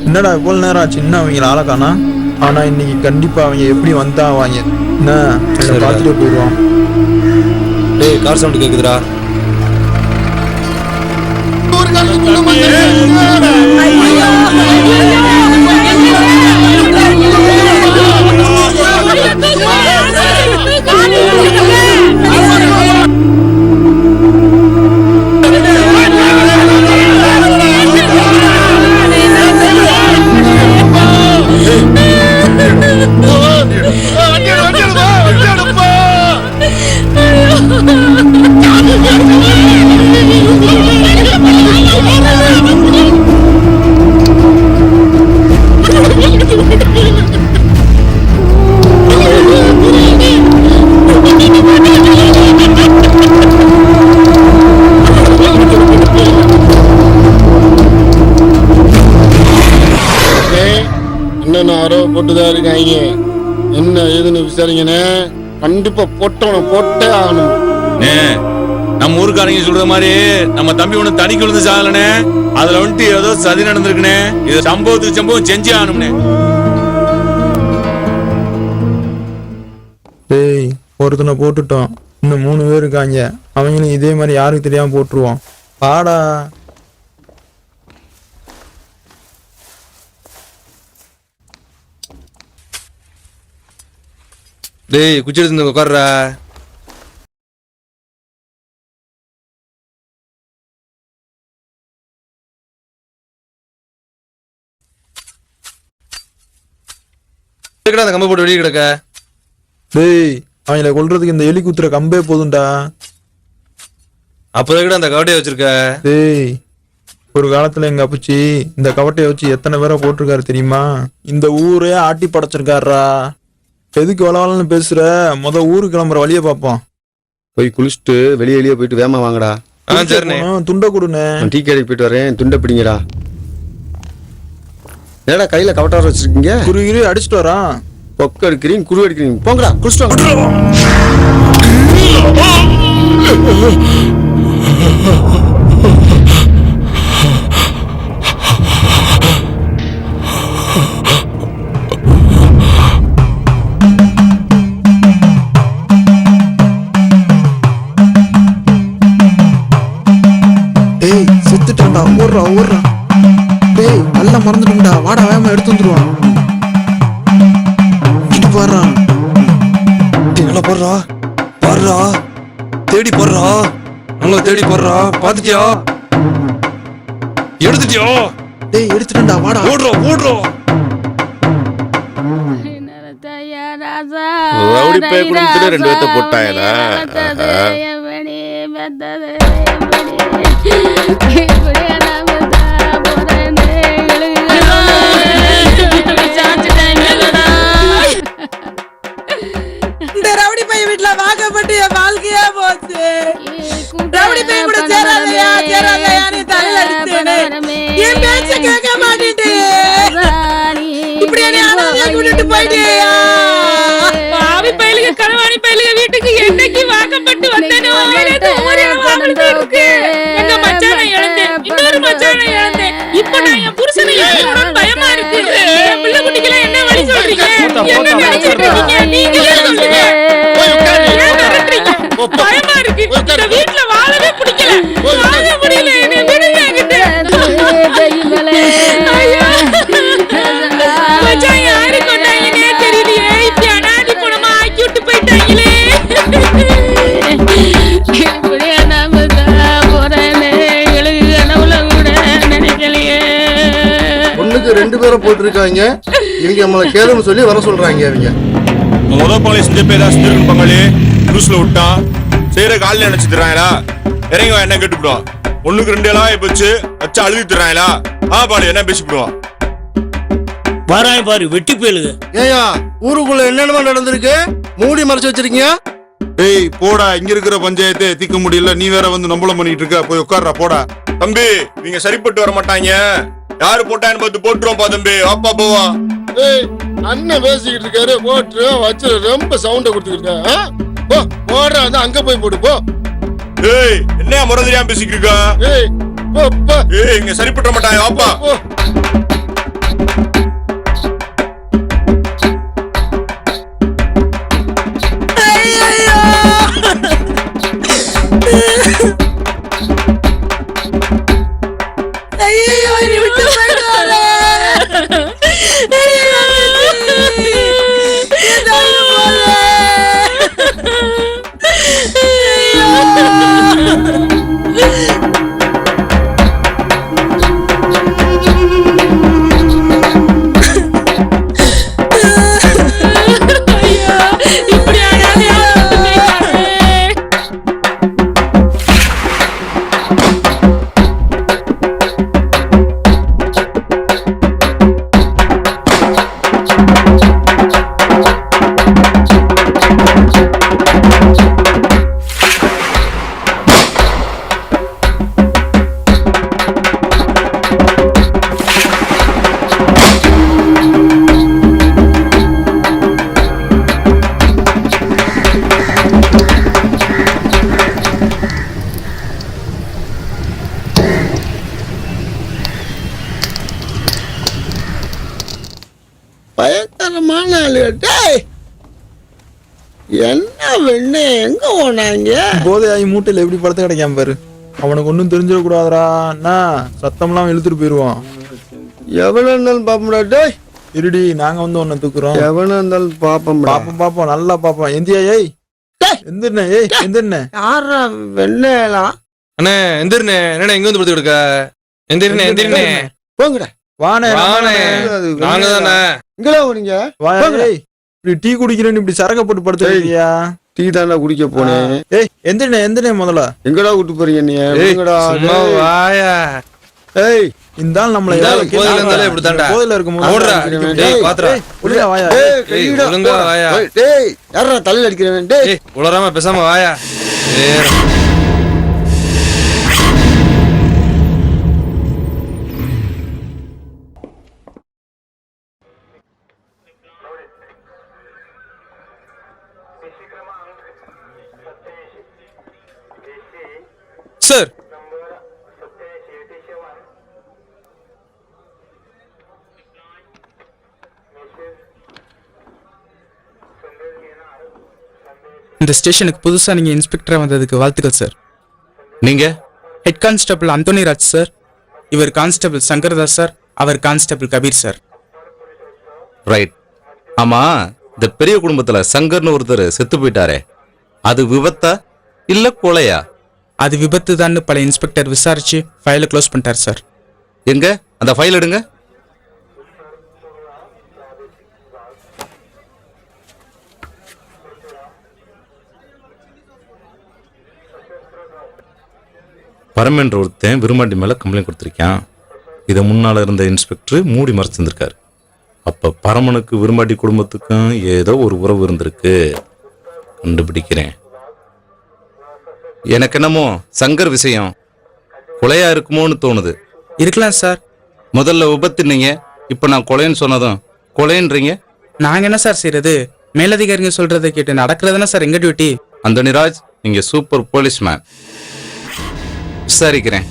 A: என்னடா இவ்வளவு நேரம் ஆச்சு, இன்னும் அவங்கள ஆளக்கானா? ஆனா இன்னைக்கு கண்டிப்பா அவங்க எப்படி வந்தாவாங்க. என்ன பார்த்துட்டு போயிடுவான்.
I: டேய் கார் சவுண்ட் கேக்குதுடா.
B: வண்டி அண்ணன் ஆரோ போட்டுதான் இருக்காங்க. என்ன ஏதுன்னு விசாரிங்கண்ணே. கண்டிப்பா போட்டே ஆகணும்.
F: நம்ம ஊருக்காரங்க சொல்ற மாதிரி நம்ம தம்பி ஒண்ணு தனிக்கு விழுந்து சாகலனே. அதுல வந்துட்டு ஏதோ சதி நடந்திருக்குனே. இது சம்பவத்துக்கு சம்பவம் செஞ்சே ஆகணும்னே.
A: டேய், ஒருத்தனை போட்டுட்டோம், இன்னும் 3 பேர் இருக்காங்க. அவங்களும் இதே மாதிரி யாருக்கு தெரியாம போட்டுருவோம். பாடா.
I: டேய் குச்சி எடுத்து உட்கார்றா. அந்த கம்பை போட்டு வெளியே கிடக்க.
A: டேய், அவங்கள கொல்றதுக்கு இந்த எலி குத்துற கம்பே போதும்டா.
I: அப்புறம் அந்த கவட்டையை வச்சிருக்க.
A: டேய், ஒரு காலத்துல எங்க அப்பச்சி இந்த கவட்டையை வச்சு எத்தனை பேரை போட்டிருக்காரு தெரியுமா? இந்த ஊரே ஆட்டி படைச்சிருக்காருடா. எதுக்கு வளவலன்னு பேசுற? ஊருக்கு கிளம்புற வழிய பாப்போம்.
E: போய் குளிச்சுட்டு வெளியே போயிட்டு வேமா வாங்கடா.
I: சரிண்ணே.
A: துண்டை கொடுண்ணே.
E: டீ கடைக்கு போயிட்டு வரேன், துண்டை பிடிங்கடா. ஏடா கையில கவட்டார வச்சிருக்கீங்க?
A: குருகிரி அடிச்சுட்டு வரான்.
E: பொக்க எடுக்கிறீங்க, குரு எடுக்கிறீங்க. போங்கடா குளிச்சுட்டு வாங்க.
A: டேய், செத்துட்டான்டா. ஓடுறா. டேய், நல்லா மறந்துட்டோம்டா. வாடா, வேகமா எடுத்து வந்துருவான். இது பாடுறா.
I: நல்லா போடுறா. பாடுறா. தேடி போடுறா. நல்லா தேடி போடுறா. பாத்துட்டியா? எடுத்துட்டியா?
A: டேய், எடுத்துட்டா. வாடா.
I: ஓடுறா.
F: ரவுடி பேய் குடும்பத்துல 2 பேத்த போட்டாயடா.
G: இந்த ரவுடி பையன் வீட்டுல வாக்கப்பட்டு என் வாழ்க்கையா போச்சு. ரவுடி பையன் கூட சேராதையா நீ தலையில அடிச்சேனே. என் பேச்ச கேட்க மாட்டேன்ட்டு இப்படி என்ன அனாதையா விட்டுட்டு போயிட்டியா? பாவி பையலுக்கு கனவாணி பையலுக்கு வீட்டுக்கு என்னைக்கு வாக்கப்பட்டு வந்தேனோ ஒரே வாழ்க்கை இருக்கு. எங்க மச்சானை இழந்தேன், இன்னொரு மச்சானை இழந்தேன். இப்ப நான் என் புருஷனை இழந்தேன். பயமா இருக்கு. என் பிள்ளை குட்டிக்கெல்லாம் என்ன வழி சொல்றீங்க? என்ன நினைச்சிட்டு இருக்கீங்க? நீங்களே சொல்லுங்க. பயமா இருக்கு. இந்த வீட்டுல வாழவே பிடிக்கல. வாழ முடியல. என்னை விடுங்க என்கிட்ட. மச்சான் யாரு கொண்டாங்கன்னே தெரியலையே. இப்படி அனாதி பணமா ஆக்கி விட்டு போயிட்டாங்களே.
B: ஒண்ணுக்கு 2 பேரை போட்டிருக்காங்க. இவங்க நம்மளை கேளுன்னு சொல்லி வர சொல்றாங்க. அவங்க
K: முதல் பாலை செஞ்ச பேர் தான் செஞ்சிருக்கணும். பங்காளி நியூஸ்ல விட்டான். செய்யற காலில் நினைச்சுறாங்களா? இறங்கி என்ன கேட்டுவிடுவான். 1க்கு 2 எல்லாம் போச்சு. வச்சா அழுதுறாங்களா? பாலு என்ன பேசிவிடுவான்.
L: வராய் பாரு வெட்டி போயிலுங்க.
B: ஏயா ஊருக்குள்ள என்னென்னமா நடந்திருக்கு? மூடி மறைச்சு வச்சிருக்கீங்க.
C: டேய் போடா, இங்க இருக்கிற பஞ்சாயத்தை தீர்க்க முடியல. நீ வேற வந்து நம்பளம் பண்ணிட்டு இருக்க. போய் உட்கார்றா. போடா
K: தம்பி, நீங்க சரிப்பட்டு வர மாட்டாங்க. யாரு போட்டான்னு பார்த்து போட்டுருவோம். தம்பி அப்பா போவா.
B: ஏய், அண்ணன் பேசிக்கிட்டு இருக்காரு. போட்டு வச்சு ரொம்ப சவுண்ட கொடுத்துக்கிட்டு போடுற. அங்க போய் போடு போ.
K: ஏய், என்ன முறை தெரியாம பேசிக்கிட்டு இருக்கா?
B: ஏய் போ.
K: ஏய், இங்க சரிப்பட்டு மாட்டாங்க. அப்பா
E: பயங்கரமான ஆளு. டேய் என்ன வெண்ணே எங்க போனாங்க?
A: போதையாகி மூட்டையில எப்படி படுத்து கிடைக்காம பாரு. அவனுக்கு ஒன்றும் தெரிஞ்சிடக்கூடாதுரா. என்ன சத்தம்லாம் இழுத்துட்டு போயிடுவான்.
E: எவனா இருந்தாலும் பாப்போம்டா. டேய்
A: இருடி, நாங்க வந்து ஒன்னு தூக்குறோம்.
E: எவனா இருந்தாலும் பாப்போம்.
A: பாப்போம் நல்லா பாப்போம். எந்தியா ஏய் எந்திரண்ணே, ஏய் எந்திரண்ணே.
E: யாரா வெண்ணேலாம்?
I: அண்ணே எந்திரண்ணே, என்னண்ணே எங்க வந்து படுத்து கிடக்க? எந்திரண்ணே
E: போங்கடா.
A: வானே
I: நாங்க தானே.
E: இங்கடா போறீங்க?
A: ஏய் இப்படி டீ குடிக்கிறேன்னு இப்படி சரக்க போட்டு படுத்துறியா?
E: டீ தானே குடிக்க போனேன்.
A: ஏய் எந்திரண்ணே முதல்ல.
E: எங்கடா கூட்டு போறீங்க நீ?
I: சும்மா வாயா.
E: ஏய்
A: இந்த ஆள் நம்மள
I: கோயில்ல இருந்தாலே இப்படி தான்டா.
A: கோயில்ல இருக்கும்போது
I: ஓடுறா. டேய் பாத்துடா.
A: ஒழுங்கா வாயா.
I: ஒழுங்கா வாயா.
E: டேய் யாரா தலையில அடிக்கிறவன்? டேய்
I: உளராம பேசாம வாயா.
A: சார்
M: இந்த ஸ்டேஷனுக்கு புதுசா நீங்க இன்ஸ்பெக்டரா வந்ததுக்கு வாழ்த்துக்கள் சார்.
F: நீங்க
M: head constable Anthony Raj sir. இவர் கான்ஸ்டபிள் சங்கர்தாஸ் சார். அவர் கான்ஸ்டபிள் கபீர் சார்.
F: ரைட். ஆமா, இந்த பெரிய குடும்பத்துல சங்கர்னு ஒருத்தர் செத்து போயிட்டாரே, அது விபத்தா இல்ல கொலையா?
M: அது விபத்து தான் பல இன்ஸ்பெக்டர் விசாரிச்சு ஃபைலை க்ளோஸ் பண்ணிட்டார் சார்.
F: எங்க அந்த ஃபைல் எடுங்க. பரமேன்ற ஒருத்தன் விரும்மாண்டி மேல கம்ப்ளைண்ட் கொடுத்திருக்கான். இதை முன்னால இருந்த இன்ஸ்பெக்டர் மூடி மறைச்சிருந்திருக்காரு. அப்ப பரமனுக்கு விரும்மாண்டி குடும்பத்துக்கும் ஏதோ ஒரு உறவு இருந்திருக்கு. கண்டுபிடிக்கிறேன். எனக்கு என்னமோ சங்கர் விஷயம் கொலையா இருக்குமோன்னு தோணுது.
M: இருக்கலாம் சார்.
F: முதல்ல விபத்துனீங்க, இப்ப நான் கொலைன்னு சொன்னதும் கொலைன்றீங்க.
M: நாங்க என்ன சார் செய்யறது? மேலதிகாரிங்க சொல்றதை கேட்டு நடக்கிறதுனா சார் எங்க டியூட்டி.
F: அந்தோனி ராஜ், நீங்க சூப்பர் போலீஸ்மேன். விசாரிக்கிறேன்.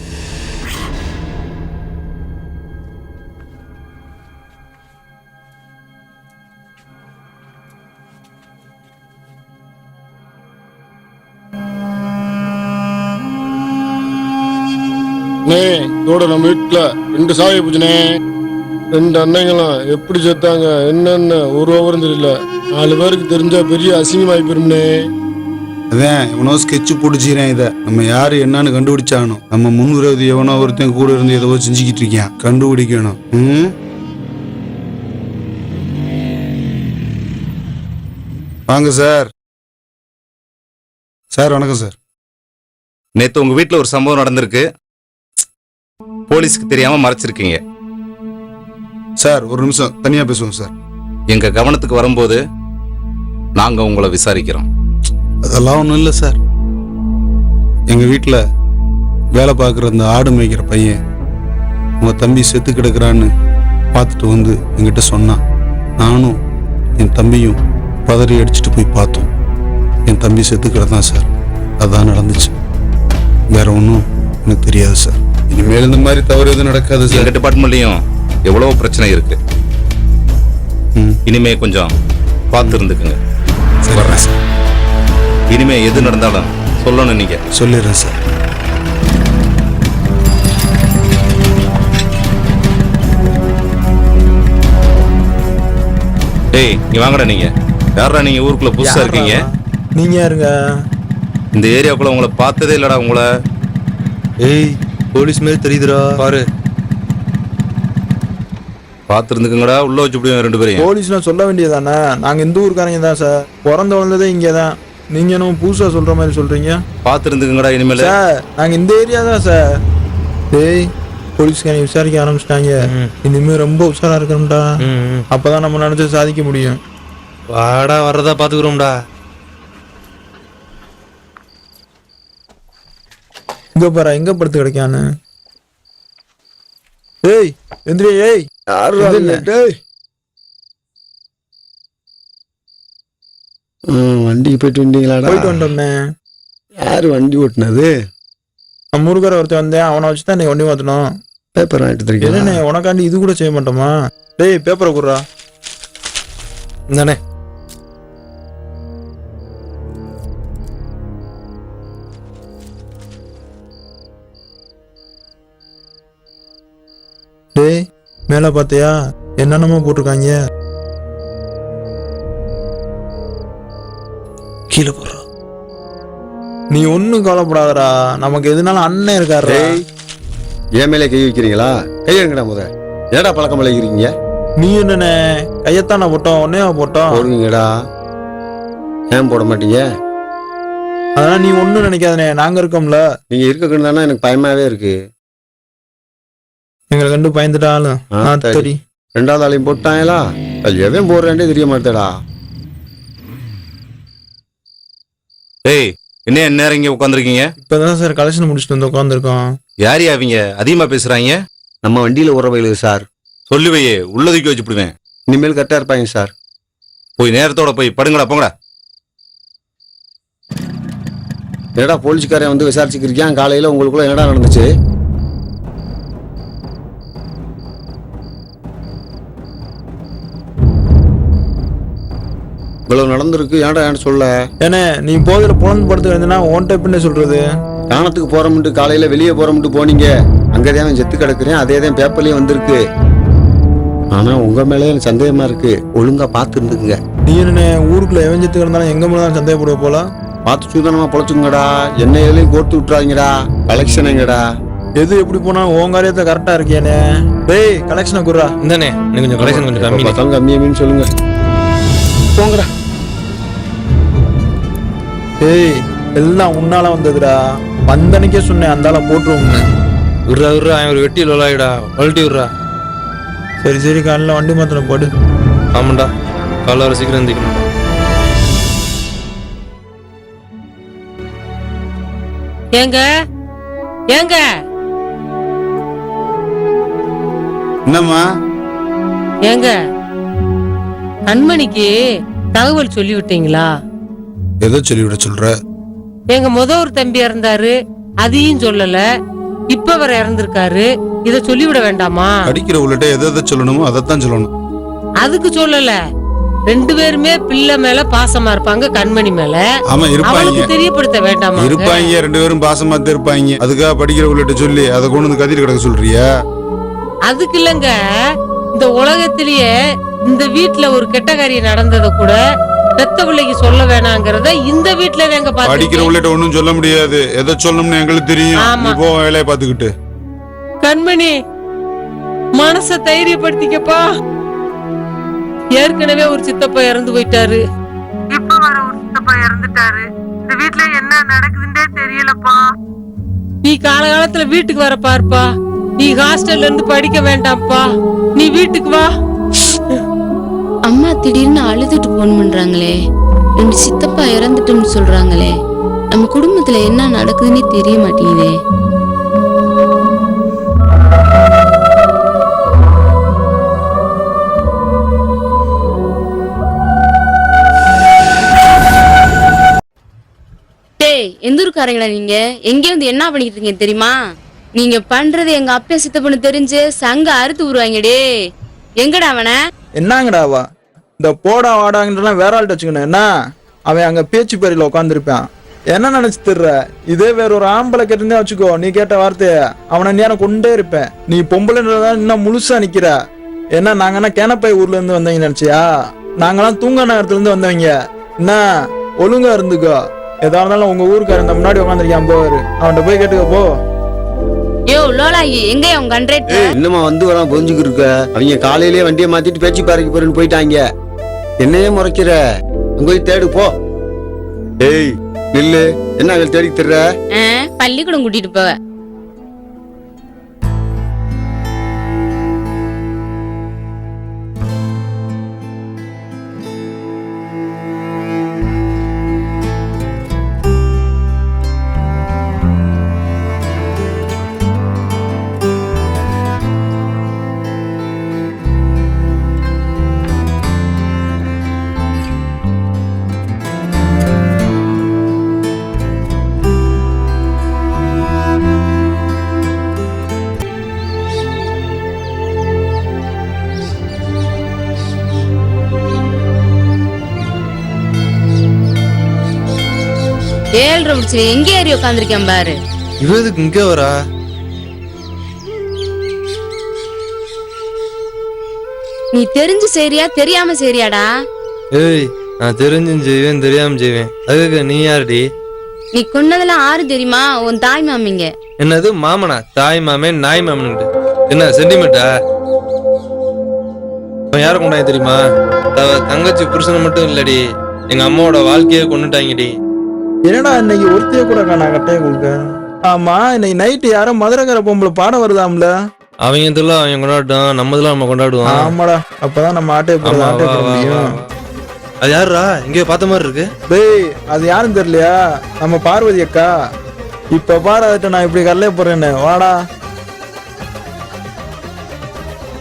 B: இதோட நம்ம வீட்டுல 2 சாவி பூஜனே. 2 அன்னைங்களும் எப்படி செத்தாங்க என்னன்னு ஒரு விவரம் தெரியல. 4 பேருக்கு தெரிஞ்சா பெரிய அசிங்கமாயி போயிரும்னே.
C: அதான் எவனோ ஸ்கெட்ச் போட்டுச்சுறேன். இதை நம்ம யாரு என்னன்னு கண்டுபிடிச்சாகணும். நம்ம முன்விரோதி எவனோ ஒருத்தன் கூட இருந்து ஏதோ செஞ்சுக்கிட்டு இருக்கான். கண்டுபிடிக்கணும். வாங்க சார். சார் வணக்கம் சார்.
F: நேத்து உங்க வீட்டுல ஒரு சம்பவம் நடந்திருக்கு. போலீஸ்க்கு தெரியாம மறைச்சிருக்கீங்க.
C: சார் ஒரு நிமிஷம் தனியா பேசுவோம் சார்.
F: எங்க கவனத்துக்கு வரும்போது நாங்க உங்களை விசாரிக்கிறோம்.
C: அதெல்லாம் ஒன்றும் இல்லை சார். எங்கள் வீட்டில் வேலை பார்க்குற அந்த ஆடு மேய்க்கிற பையன் உங்கள் தம்பி செத்து கிடக்குறான்னு பார்த்துட்டு வந்து என்கிட்ட சொன்னான். நானும் என் தம்பியும் பதறி அடிச்சுட்டு போய் பார்த்தோம். என் தம்பி செத்து கிடந்தான் சார். அதான் நடந்துச்சு. வேற ஒன்றும் எனக்கு தெரியாது சார். இனிமேல் இந்த மாதிரி தவறு எதுவும் நடக்காது சார்.
F: எங்க டிபார்ட்மெண்ட்லயும் எவ்வளவு பிரச்சனை இருக்கு. இனிமே கொஞ்சம் பார்த்து இருந்துக்குங்க.
C: வர்றேன் சார்.
F: இனிமே எது நடந்தாலும் சொல்லணும். நீங்க
C: சொல்லிடுறேன் சார்.
F: டேய் நீ வாங்கடா. நீங்க யாரா? நீங்க ஊருக்குள்ள புதுசா இருக்கீங்க.
A: நீங்க யாருங்க?
F: இந்த ஏரியாக்குள்ள உங்களை பார்த்ததே இல்லடா. உங்களை
I: ஏய் போலீஸ் மாதிரி தெரியுதுடா பாரு.
F: பார்த்து இருந்துக்குங்கடா. உள்ள வச்சு விடுவேன் 2 பேரையும்.
A: போலீஸ்லாம் சொல்ல வேண்டியதானே? நாங்க இந்த ஊருக்காரங்க தான் சார். பிறந்து வளர்ந்ததே இங்கே தான். நீங்க என்ன புதுசா சொல்ற மாதிரி சொல்றீங்க?
F: பார்த்து இருந்துக்குங்கடா இனிமேல்.
A: சார் நாங்க இந்த ஏரியா தான் சார். டேய் போலீஸ்காரங்க விசாரிக்க ஆரம்பிச்சிட்டாங்க. இனிமே ரொம்ப உஷாரா இருக்கணும்டா. அப்பதான் நம்ம நினைச்சு சாதிக்க முடியும்.
I: வாடா வர்றதா பாத்துக்கிறோம்டா.
A: இங்க பாரு எங்க படுத்து கிடைக்கான்னு. ஏய் எந்திரி. ஏய்
E: வண்டிக்கு போயிட்டு வந்தீங்களாடா?
A: போயிட்டு வந்துட்டோம்னே.
E: யாரு வண்டி ஓட்டுனது?
A: நம்ம ஊருக்கார ஒருத்தர் வந்தேன். அவனை வச்சுதான் நீ வண்டி மாத்தணும்.
E: பேப்பர் வாங்கிட்டு
A: என்ன உனக்காண்டி இது கூட செய்ய மாட்டோமா? டேய் பேப்பரை குடுறா.
I: இந்தானே.
A: டேய் மேல பாத்தியா என்னென்னமோ போட்டிருக்காங்க. கீழே போடுறா. நீ ஒன்னும் கவலைப்படாதடா, நமக்கு எதுனாலும் அண்ணன் இருக்காரு.
E: என் மேலே கை வைக்கிறீங்களா? கையெடுங்கடா முத. ஏடா பழக்கம் விளைக்கிறீங்க?
A: நீ என்னண்ணே கையத்தான போட்டோம், ஒன்னே போட்டோம்
E: போடுவீங்கடா. ஏன் போட மாட்டீங்க?
A: அதெல்லாம் நீ ஒன்னும் நினைக்காதனே, நாங்க இருக்கோம்ல.
E: நீங்க இருக்கணும் தானே எனக்கு பயமாவே இருக்கு.
A: எங்களை கண்டு பயந்துட்டாலும் சரி.
E: ரெண்டாவது ஆளையும் போட்டாங்களா? எவன் போடுறேன்டே தெரிய மாட்டேடா.
F: டேய் என்ன நேரம் இங்க உட்காந்துருக்கீங்க?
A: இப்பதான் சார் கலெக்ஷன் முடிச்சுட்டு வந்து உட்காந்துருக்கோம்.
F: யார் அவங்க அதிகமா பேசுறாங்க?
E: நம்ம வண்டியில உறவையில சார்.
F: சொல்லுவையே உள்ளதுக்கு வச்சுப்பிடுவேன்.
E: இனிமேல் கரெக்டா இருப்பாங்க சார்.
F: போய் நேரத்தோட போய் படுங்கடா போங்கடா.
E: என்னடா போலீஸ்காரன் வந்து விசாரிச்சுக்கிறியான்? காலையில உங்களுக்குள்ள என்னடா நடந்துச்சு? இவ்வளவு நடந்திருக்கு, ஏன்டா ஏன் சொல்ல?
A: ஏன்னா நீ போதில புலந்து படுத்து வேணும்னா ஓன்ட்ட பின்ன சொல்றது.
E: காணத்துக்கு போறோம்ட்டு காலையில வெளியே போறோம்ட்டு போனீங்க. அங்கதான் செத்து கிடக்குறேன், அதேதான் பேப்பர்லயும் வந்திருக்கு. ஆனா உங்க மேலே எனக்கு சந்தேகமா இருக்கு. ஒழுங்கா பார்த்து இருந்துக்குங்க.
A: நீ என்ன ஊருக்குள்ள எவஞ்சத்துக்கு இருந்தாலும் எங்க மேலதான் சந்தேகப்படுவ போல.
E: பார்த்து சூதனமா பொழைச்சுங்கடா. என்ன எதுலையும் கோர்த்து விட்டுறாங்கடா. கலெக்ஷனுங்கடா.
A: எது எப்படி போனா உன் காரியத்தை கரெக்டா இருக்கியானே. டேய் கலெக்ஷனை குடுறா.
I: இந்தானே நீ கொஞ்சம் கலெக்ஷன் கொஞ்சம் கம்மி.
E: கம்மின்னு சொல்லுங்க. போங்கடா.
A: டேய் எல்லாம் உன்னால வந்ததுடா. வந்தனைக்கே சொன்னேன் அந்தால போட்டுருவோம்னு.
I: விட்றா விட்றா, அவன் ஒரு வெட்டி லோலாயிடா. வளட்டி விட்றா.
A: சரி சரி காலைல வண்டி மாத்திரம் படு.
I: ஆமாண்டா, காலைல வர சீக்கிரம் எந்திக்கணும்.
G: ஏங்க ஏங்க
C: என்னம்மா?
G: ஏங்க கண்மணிக்கு தகவல் சொல்லி விட்டீங்களா?
C: எதை சொல்லிவிட சொல்ற?
G: எங்க ஒரு தம்பி இறந்தாரு, அதையும் சொல்லல. இப்ப வர இறந்திருக்காரு, இத சொல்லிவிட வேண்டாமா?
C: அடிக்கிற உள்ளட்ட எதை சொல்லணுமோ அதைத்தான் சொல்லணும்.
G: அதுக்கு சொல்லல. ரெண்டு பேருமே பிள்ளை மேல பாசமா இருப்பாங்க, கண்மணி மேல.
C: ஆமா இருப்பாங்க.
G: அவளுக்கு தெரியப்படுத்த வேண்டாமா?
C: இருப்பாங்க, ரெண்டு பேரும் பாசமா தான் இருப்பாங்க. அதுக்காக படிக்கிற உள்ளட்ட சொல்லி அதை கொண்டு வந்து கதிர் கிடக்க சொல்றியா?
G: அதுக்கு இல்லங்க, இந்த உலகத்திலேயே இந்த வீட்டுல ஒரு கெட்ட காரியம் நடந்தத கூட பெத்த பிள்ளைக்கு சொல்ல வேணாங்கிறத இந்த வீட்டுல எங்க
C: படிக்கிற
G: பாத்து
C: உள்ளட்ட ஒண்ணும் சொல்ல முடியாது. எதை சொல்லணும்னு எங்களுக்கு தெரியும்.
G: ஆமா.
C: நீ போ வேலையை பாத்துக்கிட்டு.
G: கண்மணி மனச தைரியப்படுத்திக்கப்பா. ஏற்கனவே ஒரு சித்தப்பா இறந்து போயிட்டாரு, இப்ப வர ஒரு சித்தப்பா இறந்துட்டாரு. இந்த வீட்டுல என்ன நடக்குதுன்னே தெரியலப்பா. நீ காலகாலத்துல வீட்டுக்கு வர பாருப்பா. நீ ஹாஸ்டல்ல இருந்து படிக்க வேண்டாம்ப்பா, நீ வீட்டுக்கு வா.
H: அம்மா திடீர்னு அழுதுட்டு போன் பண்றாங்களே. ரெண்டு சித்தப்பா இறந்துட்டுன்னு சொல்றாங்களே. நம்ம குடும்பத்துல என்ன நடக்குதுன்னே தெரிய மாட்டேங்குதே. எந்த ஊருக்காரங்களா நீங்க? எங்க வந்து என்ன பண்ணிட்டு இருக்கீங்க தெரியுமா? நீங்க பண்றது எங்க அப்பா சித்தப்பன்னு தெரிஞ்சு சங்க அறுத்து விடுவாங்கடே. எங்கடா அவன?
A: என்னங்கடாவா இந்த போடா வாடாங்கலாம் வேற ஆள்கிட்ட வச்சுக்கணும். என்ன அவன் அங்க பேச்சு பேரில உட்காந்துருப்பான். என்ன நினைச்சு தர்ற? இதே வேற ஒரு ஆம்பளை கேட்டிருந்தே வச்சுக்கோ, நீ கேட்ட வார்த்தைய அவனை நேரம் கொண்டே இருப்பேன். நீ பொம்பளைன்றதான் இன்னும் முழுசா நிக்கிற. ஏன்னா நாங்க என்ன கேனப்பை ஊர்ல இருந்து வந்தவங்க நினைச்சியா? நாங்கெல்லாம் தூங்க நகரத்துல இருந்து வந்தவங்க. என்ன ஒழுங்கா இருந்துக்கோ. எதா இருந்தாலும் உங்க ஊருக்காரங்க முன்னாடி உட்காந்துருக்கான் போவாரு, அவன்கிட்ட போய் கேட்டுக்க போ.
H: யோ லோலாயி, எங்க உங்க கண்ட்ரேட்?
E: இன்னுமா வந்து வரான் புரிஞ்சுக்கிட்டு இருக்க? அவங்க காலையிலேயே வண்டியை மாத்திட்டு பேச்சு பாறைக்கு போறேன்னு போயிட்டாங்க. என்னையே முறைக்கிற? அங்க போய் தேடு போ. ஏய் நில்லு, என்ன அவள் தேடி தர்ற?
H: பள்ளிக்கூடம் கூட்டிட்டு போவ. 7:30 முடிச்சு எங்க ஏறி உட்காந்துருக்கேன் பாரு.
I: இவதுக்கு இங்க வரா?
H: நீ தெரிஞ்சு சரியா தெரியாம சரியாடா?
I: ஏய், நான் தெரிஞ்சும் செய்வேன் தெரியாம செய்வேன். அதுக்கு நீ யாருடி?
H: நீ கொன்னதெல்லாம் ஆறு தெரியுமா? உன் தாய் மாமிங்க.
I: என்னது மாமனா? தாய் மாமன் நாய் மாமனுட்டு என்ன சென்டிமெண்டா? யார கொண்டாங்க தெரியுமா? தங்கச்சி புருஷனை மட்டும் இல்லடி, எங்க அம்மாவோட வாழ்க்கையே கொண்டுட்டாங்கடி.
A: என்னடா இன்னைக்கு ஒருத்தைய கூட காணா கட்டைய கொடுக்க. ஆமா, இன்னைக்கு நைட்டு யாரோ மதுரகர பொம்பளை பாட வருதாம்ல.
I: அவங்க இதெல்லாம் அவங்க கொண்டாடுவோம், நம்மதெல்லாம் நம்ம கொண்டாடுவோம்.
A: ஆமாடா, அப்பதான் நம்ம ஆட்டைய போட முடியும்.
I: அது யாருடா? இங்கே பார்த்த மாதிரி இருக்கு.
A: டேய், அது யாருன்னு தெரியலையா? நம்ம பார்வதி அக்கா. இப்ப பாடாட்ட நான் இப்படி கல்லைய போறேன்னு. வாடா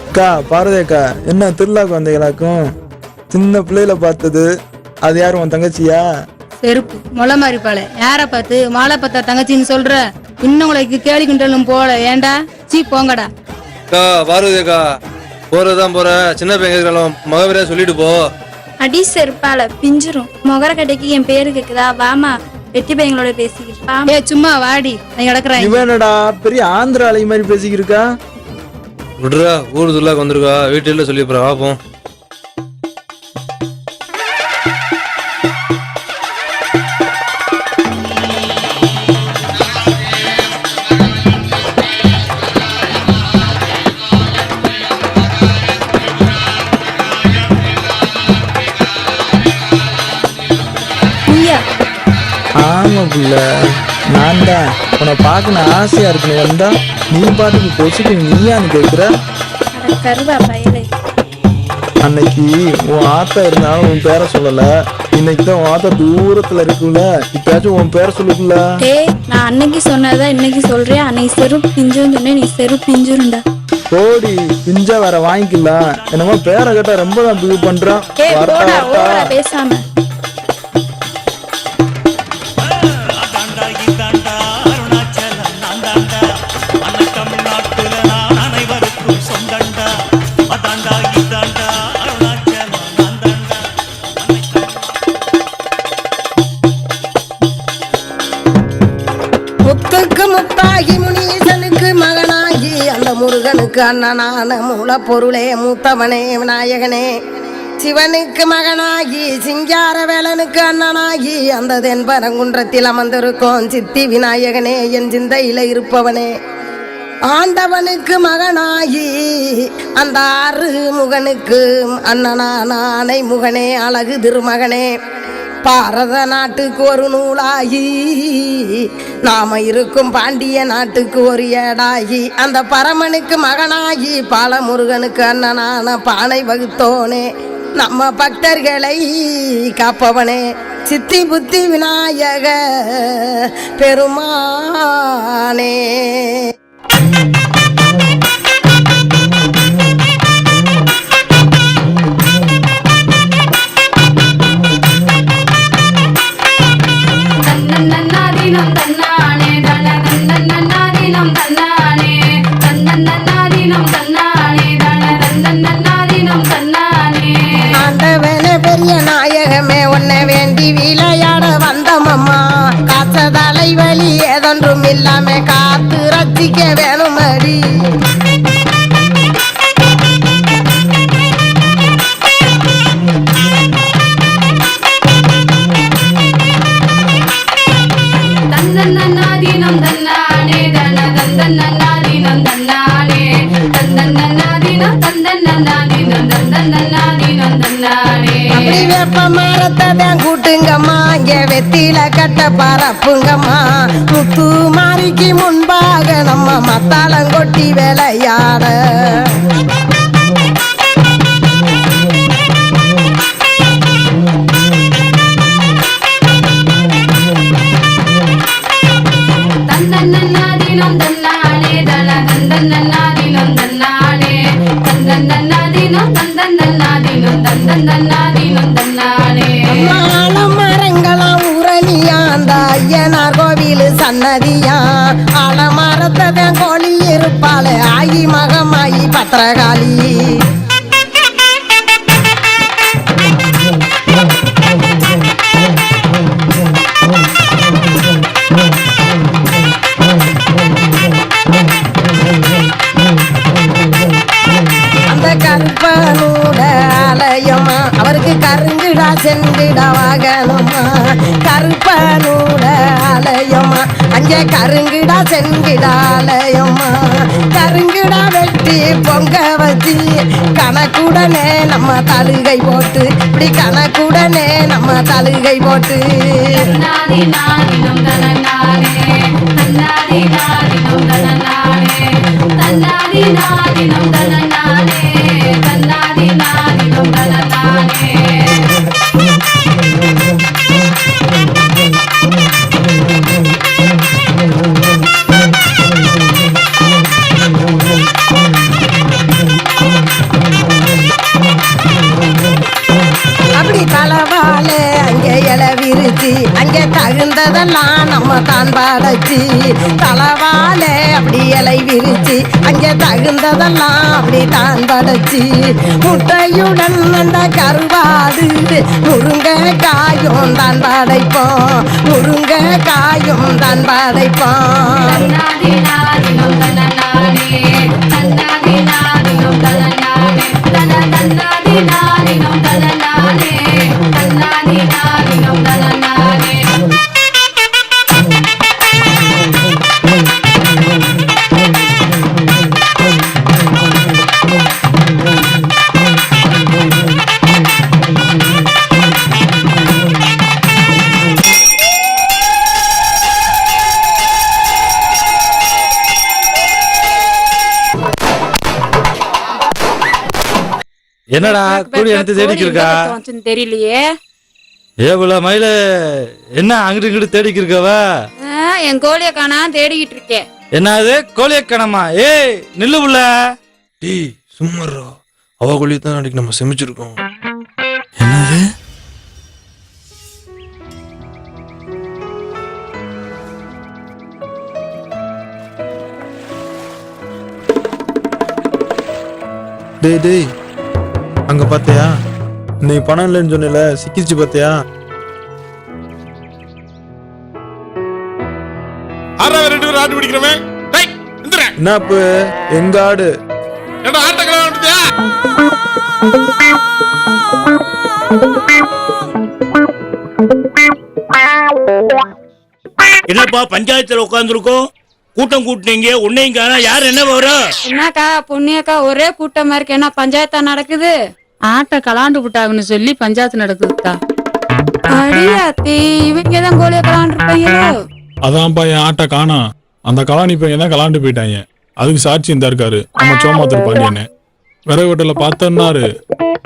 A: அக்கா. பார்வதி அக்கா, என்ன திருவிழாக்கு வந்தீங்களாக்கும்? சின்ன பிள்ளையில பார்த்தது. அது யாரு, உன் தங்கச்சியா?
J: செருப்பு மொளை மாதிரி பால யார பார்த்து மாலை பத்தா தங்கச்சின்னு சொல்ற? இன்னும் உங்களுக்கு கேலி கிண்டலும் போல. ஏண்டா சீ போங்கடா.
I: அக்கா பார்வதி அக்கா, போறதான் போற. சின்ன பையன் மகவரையா சொல்லிட்டு போ.
N: அடி செருப்பால பிஞ்சிரும். மொகர கடைக்கு என் பேரு கேக்குதா? வாமா, வெட்டி பையங்களோட பேசிக்கிட்டு.
J: ஏ சும்மா வாடி, நான் கிடக்குறேன்.
A: இவனடா பெரிய ஆந்திர அலை மாதிரி பேசிக்கிட்டு இருக்கா?
I: விடுறா, ஊர் துல்லாக்கு வந்திருக்கா, வீட்டுல சொல்லி போறா. வாப்போம்.
A: ஆமா புள்ள, நான் தான் உன்னை பார்க்கணும் ஆசையா இருக்குன்னு வந்தா நீ பாட்டுக்கு கொசுக்கு நீயான்னு கேக்குற.
N: கருவா பயலே.
A: அன்னைக்கு உன் ஆத்தா இருந்தாலும் உன் பேரை சொல்லல. இன்னைக்கு தான் உன் ஆத்தா தூரத்துல இருக்குல்ல, இப்பயாச்சும் உன் பேரை சொல்லுக்குல்ல.
N: டேய், நான் அன்னைக்கு சொன்னதான் இன்னைக்கு சொல்றேன். அன்னைக்கு செருப்பு பிஞ்சுன்னு சொன்னேன், நீ செருப்பு பிஞ்சுருண்டா.
A: கோடி பிஞ்சா வேற வாங்கிக்கலாம். என்னமோ பேரை கேட்டா ரொம்ப தான் பிகு பண்றான்.
N: பேசாம
O: முத்துக்கு முத்தாகி முனீசனுக்கு மகனாகி அந்த முருகனுக்கு அண்ணனான மூல பொருளே மூத்தவனே விநாயகனே. சிவனுக்கு மகனாகி சிங்கார வேலனுக்கு அண்ணனாகி அந்த தென்பரங்குன்றத்தில் அமர்ந்திருக்கும் சித்தி விநாயகனே, என் சிந்தையில இருப்பவனே. ஆண்டவனுக்கு மகனாகி அந்த ஆறு முகனுக்கு அண்ணனான ஆனை முகனே, அழகு திருமகனே. பாரத நாட்டுக்கு ஒரு நூலாகி நாம இருக்கும் பாண்டிய நாட்டுக்கு ஒரு ஏடாகி அந்த பரமனுக்கு மகனாகி பாலமுருகனுக்கு அண்ணனான பானை வகுத்தோனே, நம்ம பக்தர்களை காப்பவனே, சித்தி புத்தி விநாயக பெருமானே. ஆண்டவனே பெரிய நாயகமே, உன்னை வேண்டி விளையாட வந்தமம்மா. காச தலைவலி ஏதொன்றும் இல்லாம காத்து ரசிக்க வேணுமடி. அப்படி வேப்ப மரத்தை கூட்டுங்கம்மா, இங்க வெத்தில கட்ட பரப்புங்கம்மா. முத்து மாறிக்கு முன்பாக நம்ம மத்தாளம் கொட்டி விளையாட. மரங்களாம் ஊரணியா அந்த ஐயனார் கோவில் சன்னதியா. ஆலமரத்தை கோழி இருப்பாளே, ஆகி மகமாயி பத்திரகாளி. சென்றிட வாகனமா கருப்பனூட ஆலயமா அங்கே கருங்கிடா சென்றிட ஆலயமா கருங்கிடா வெட்டி பொங்க வச்சு கணக்குடனே நம்ம தலுகை போட்டு இப்படி கணக்குடனே நம்ம தலுகை போட்டு அப்படி தலவாலே அங்கே இல விரிச்சு அங்கே தகுந்ததெல்லாம் நம்ம தான் பாடச்சு தலவாலே அப்படி இலை விரிச்சு அங்கே தகுந்ததெல்லாம் அப்படி தான் படைச்சு முட்டையுடன் அந்த கருவாடு முருங்கை காயும் தான் படைப்போம் முருங்கை காயும் தான் படைப்போம்
I: என்னடா கூடி எடுத்து தேடிக்கு இருக்கா
J: தெரியலையே.
I: ஏவுல மயில என்ன அங்கிட்டு இங்கிட்டு தேடிக்கு இருக்கவ
J: என் கோழிய காணா தேடிக்கிட்டு இருக்கேன்.
I: என்னது கோழிய கணமா? ஏய் நில்லு புள்ள.
B: டேய் சும்மாறா, அவ கோழியை தான் அன்னைக்கு நம்ம செமிச்சிருக்கோம்.
I: என்னது?
A: டேய் டேய், அங்க பாத்தியா? நீ பணம் இல்லைன்னு சொன்னல, சிக்கிச்சு பாத்தியா?
K: ரெண்டு பேரும் ஆட்டு பிடிக்கிறவன்
A: என்னப்பு எங்க ஆடு?
L: என்னப்பா பஞ்சாயத்துல உட்காந்துருக்கோம், கூட்டம் கூட்டினீங்க, உன்னையும் காணா, யார் என்ன வரும்?
J: என்னக்கா பொண்ணியக்கா ஒரே கூட்டமா இருக்கு, என்ன பஞ்சாயத்தா நடக்குது? ஆட்டை கலாண்டு விட்டாங்கன்னு சொல்லி பஞ்சாயத்து நடக்குதுக்கா. அடியாத்தி, இவங்க தான் கோழிய கலாண்டு இருப்பாங்களோ?
B: அதான்ப்பா என் ஆட்டை காணா. அந்த கலாணி பையன் தான் கலாண்டு போயிட்டாங்க. அதுக்கு சாட்சி இந்த இருக்காரு, நம்ம சோமாத்தர் பாண்டியன்னு. விறகு வெட்டல பார்த்தனாரு,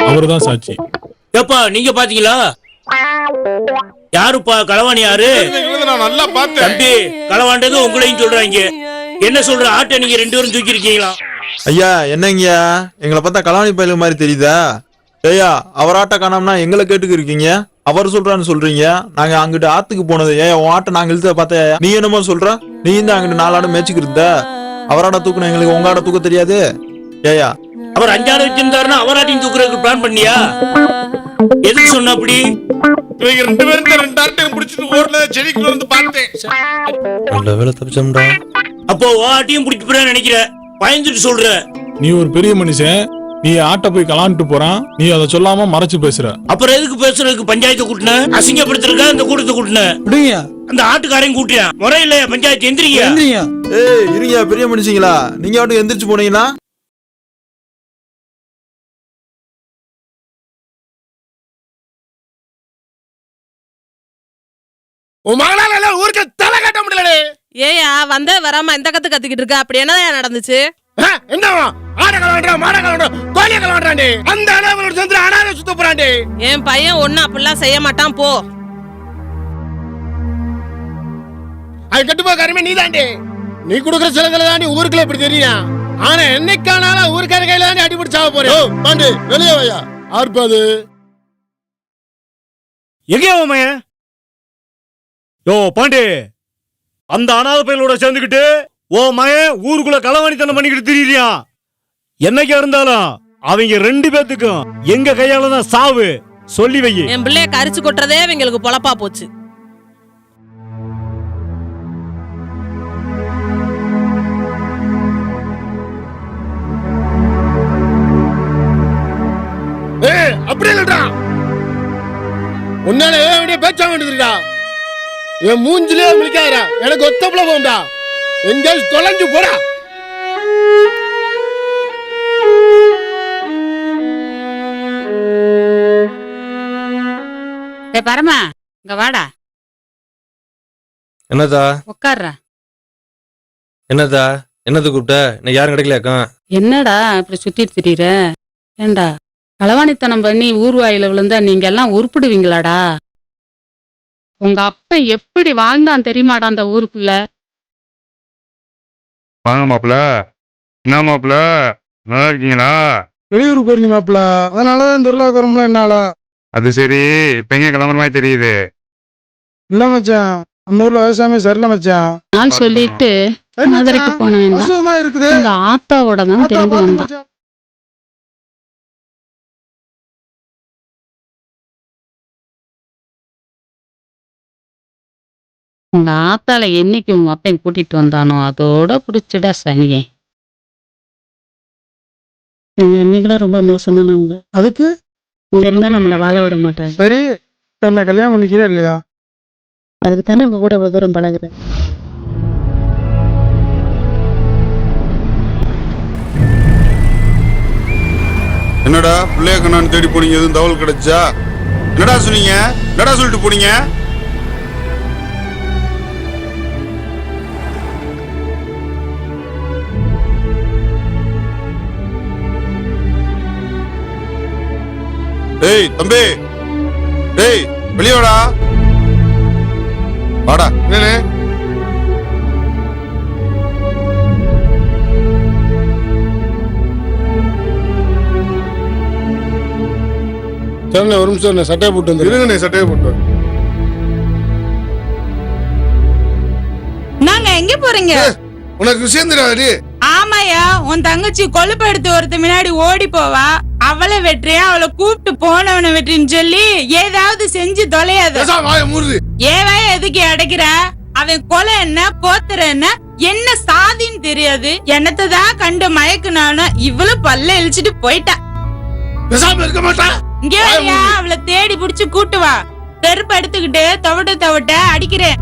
B: அவரு தான் சாட்சி.
L: ஏப்பா நீங்க பாத்தீங்களா? யாருப்பா களவாணி? யாரு?
K: நல்லா பார்த்தேன்
L: தம்பி, களவாண்டது உங்களையும் சொல்றாங்க. என்ன சொல்ற? ஆட்டை நீங்க ரெண்டு பேரும் தூக்கி இருக்கீங்களா?
A: ஐயா என்னங்கய்யா, எங்களை பார்த்தா கலாணி பயில மாதிரி தெரியுதா? ஐயா அவர் ஆட்டை காணாமனா எங்களை கேட்டுக்கு இருக்கீங்க. அவர் சொல்றான்னு சொல்றீங்க. நாங்க அங்கிட்டு ஆத்துக்கு போனது. ஏன் உன் ஆட்டை நாங்க இழுத்த பார்த்தா நீ என்னமோ சொல்ற? நீ இந்த அங்கிட்டு 4 ஆடு மேய்ச்சிக்கு இருந்த. அவராட தூக்கணும், எங்களுக்கு உங்க ஆட தூக்க தெரியாது. ஏயா
L: அவர் 5 ஆடு வச்சிருந்தாருன்னா அவராட்டையும் தூக்குறதுக்கு பிளான் பண்ணியா? எதுக்கு சொன்ன அப்படி?
K: இவங்க ரெண்டு பேரும் இந்த 2 ஆட்டையும் பிடிச்சிட்டு ஓடல, செடிக்குள்ள வந்து பார்த்தேன்.
B: நல்ல வேலை தப்பிச்சோம்டா.
L: அப்போ ஆட்டையும் பிடிச்சு போறேன்னு நினைக்கிற? பயந்துட்டு சொல்ற?
B: நீ ஒரு பெரிய மனுஷன், நீ ஆட்டை போய் கலாண்டுட்டு போறான், நீ அதை சொல்லாம மறைச்சு பேசுற.
L: அப்புறம் எதுக்கு பேசுறதுக்கு பஞ்சாயத்தை கூட்டின? அசிங்கப்படுத்திருக்க இந்த கூட்டத்தை கூட்டின. அந்த ஆட்டுக்காரையும் கூட்டியா? முறை இல்லையா பஞ்சாயத்து? எந்திரிங்க.
A: ஏய் இருங்க பெரிய மனுஷங்களா, நீங்க ஆட்டு எந்திரிச்சு போனீங்கன்னா
K: உன் மகளால எல்லாம் ஊருக்கு தலை கட்ட முடியலடே.
G: ஏயா வந்த வராம இந்த கத்துக்கிட்டு இருக்க? அப்படி என்னதான் நடந்துச்சு?
K: என்னவா? ஆட கலவாண்டா, மாட கலவாண்டா, கோழிய கலவாண்டாண்டே. அந்த அளவுல சேர்ந்து அனாதை சுத்த போறாண்டே.
G: என் பையன் ஒன்னும் அப்படிலாம் செய்ய மாட்டான் போ.
K: அது கட்டுப்போ கருமே நீதாண்டே. நீ கொடுக்குற சிலங்களை தாண்டி ஊருக்குள்ள இப்படி தெரியும். ஆனா என்னைக்கானாலும் ஊருக்கார கையில தாண்டி அடிபடி சாவ போறேன். பாண்டி வெளியே வையா. ஆர்ப்பாது
L: எங்கேயா உமைய? யோ பாண்டி, அந்த அனாதை பையனோட சேர்ந்துக்கிட்டு ஓ மகன் ஊருக்குள்ள களவாணித்தனம் பண்ணிக்கிட்டு திரியா? என்னைக்கா இருந்தாலும் அவங்க 2 பேத்துக்கும் எங்க கையால தான் சாவு. சொல்லி வை.
G: என் பிள்ளைய கரிச்சு கொட்டுறதே இவங்களுக்கு பொழப்பா போச்சு.
K: அப்படியே சொல்றான்.
B: உன்னால எப்படியே பேச்சா வேண்டியதுடா. என் மூஞ்சிலே முழிக்காதடா, எனக்கு ஒத்தப்பல போகும்டா. எங்கேயாவது தொலைஞ்சு போடா.
J: பரமா இங்க வாடா,
I: என்னதா
J: உட்கார்றா.
I: என்னதா என்னது கூப்பிட்ட? இன்னைக்கு யாரும் கிடைக்கலையாக்கா?
J: என்னடா இப்படி சுத்திட்டு திரியுற? ஏண்டா களவாணித்தனம் பண்ணி ஊர்வாயில விழுந்தா நீங்க எல்லாம் உருப்பிடுவீங்களாடா? உங்க அப்பன் எப்படி வாழ்ந்தான் தெரியுமாடா அந்த ஊருக்குள்ள?
C: வாங்க மாப்பிள. என்ன மாப்பிள, நல்லா இருக்கீங்களா?
B: வெளியூருக்கு போயிருங்க மாப்பிள, அதனாலதான் துர்லாக்கரம்லாம் என்னால.
C: அது சரி, இப்ப எங்க கிளம்புற மாதிரி தெரியுது.
B: இல்ல மச்சான், அந்த ஊர்ல விவசாயமே சரியில்ல மச்சான்.
J: நான் சொல்லிட்டு மதுரைக்கு போனேன்.
B: இருக்குது
J: உங்க ஆத்தாவோட தான் திரும்பி வந்தான். உங்க ஆத்தால என்னைக்கு உங்க அப்பன் கூட்டிட்டு வந்தானோ அதோட புடிச்சிடா சனியே. என்னைக்குலாம் ரொம்ப மோசமானவங்க.
B: அதுக்கு
J: இங்க இருந்தா நம்மள வாழ விட மாட்டாங்க.
B: சரி, தன்னை கல்யாணம் பண்ணிக்கிறே இல்லையா?
J: அதுக்கு தானே உங்க கூட இவ்வளவு தூரம் பழகுறேன்.
C: என்னடா பிள்ளைய கண்ணான்னு தேடி போனீங்க, எதுவும் தகவல் கிடைச்சா? என்னடா சொன்னீங்க? என்னடா சொல்லிட்டு போனீங்க? டேய் தம்பி, டேய் வெளியே வாடா. வாடா.
B: என்னண்ணே? சரிண்ணே, ஒரு நிமிஷம் சட்டையை போட்டு வந்து. இருங்கண்ணே, சட்டையை போட்டு.
J: நாங்க எங்க போறீங்க?
B: உனக்கு விஷயம் தெரியாதடி?
J: ஆமாயா, உன் தங்கச்சி கொழுப்பு எடுத்து ஒருத்த முன்னாடி ஓடி போவா. அவளை வெற்றியா, அவளை கூப்பிட்டு போனவனை வெற்றின்னு சொல்லி ஏதாவது செஞ்சு தொலையாது. ஏவாய எதுக்கு அடைக்கிற? அவன் கொலை என்ன, கோத்துற என்ன, என்ன சாதின்னு தெரியாது. என்னத்தான் கண்டு மயக்குனானு இவ்வளவு பல்ல இழிச்சிட்டு போயிட்டா.
B: இருக்க மாட்டா.
J: இங்கே அவளை தேடி புடிச்சு கூட்டு வா. செருப்பு எடுத்துக்கிட்டு தவட்ட அடிக்கிறேன்.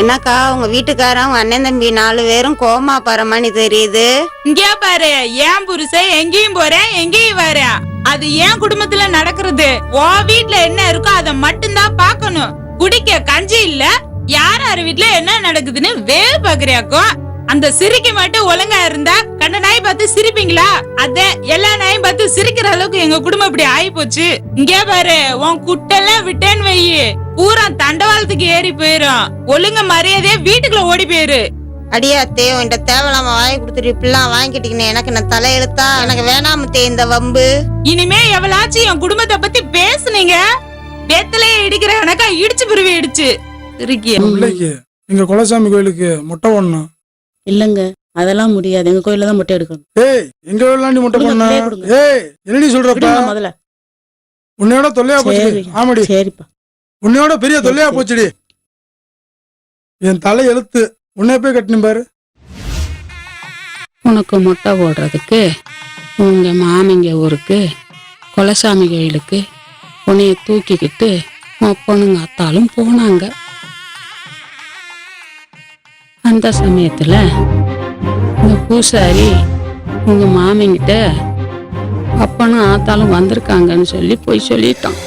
P: என்னக்கா உங்க வீட்டுக்காரன் உங்க அண்ணன் தம்பி 4 பேரும் கோமா பரமானி தெரியுது.
J: இங்கே பாரு, ஏன் புருஷன் எங்கேயும் போறேன் எங்கேயும் வரேன். அது ஏன் குடும்பத்துல நடக்கிறது. உன் வீட்டுல என்ன இருக்கோ அதை மட்டும்தான் பாக்கணும். குடிக்க கஞ்சி இல்ல, யார் வீட்டுல என்ன நடக்குதுன்னு வேவு பாக்குறியாக்கும். அந்த சிரிக்க மட்டும் ஒழுங்கா இருந்தா கண்ட நாய் பார்த்து சிரிப்பீங்களா? அத எல்லா நாயும் பார்த்து சிரிக்கிற அளவுக்கு எங்க குடும்பம் இப்படி ஆகி போச்சு. இங்கே பாரு, உன் குட்டெல்லாம் விட்டேன்னு வையி, பூரா தண்டவாளத்துக்கு ஏறி போயிரும். ஒழுங்க மரியாதையா வீட்டுக்குள்ள ஓடி போயிரு.
P: அடியாத்தே, உன்கிட்ட தேவலாம வாங்கி கொடுத்துட்டு இப்படிலாம் வாங்கிட்டீங்கன்னு எனக்கு நான் தலையெழுத்தா? எனக்கு வேணாமத்தே இந்த வம்பு.
J: இனிமே எவளாச்சும் என் குடும்பத்தை பத்தி பேசுனீங்க, வெத்தலையே இடிக்கிற கணக்கா இடிச்சு பிரிவி இடிச்சு
B: பிள்ளைக்கு எங்க குலசாமி கோயிலுக்கு மொட்டை போடணும்.
J: இல்லங்க, அதெல்லாம் முடியாது. எங்க கோயில தான் மொட்டை எடுக்கணும்.
B: ஏய், எங்க கோயிலாம் மொட்டை போடணும். ஏய், என்னடி சொல்றப்ப?
J: முதல்ல
B: உன்னையோட தொல்லையா போச்சு. ஆமாடி,
J: சரிப்பா.
B: உன்னையோட பெரிய தொல்லையா போச்சுடி. என் தலை எழுத்து. உன்னை போய் கட்டணும் பாரு.
J: உனக்கு மொட்டை போடுறதுக்கு உங்க மாமிங்க ஊருக்கு குலசாமி கோயிலுக்கு உன்னைய தூக்கிக்கிட்டு பொண்ணுங்க அத்தாலும் போனாங்க. அந்த சமயத்துல இந்த பூசாரி உங்க மாமிங்கிட்ட அப்பனும் ஆத்தாலும் வந்திருக்காங்கன்னு சொல்லி போய் சொல்லிட்டான்.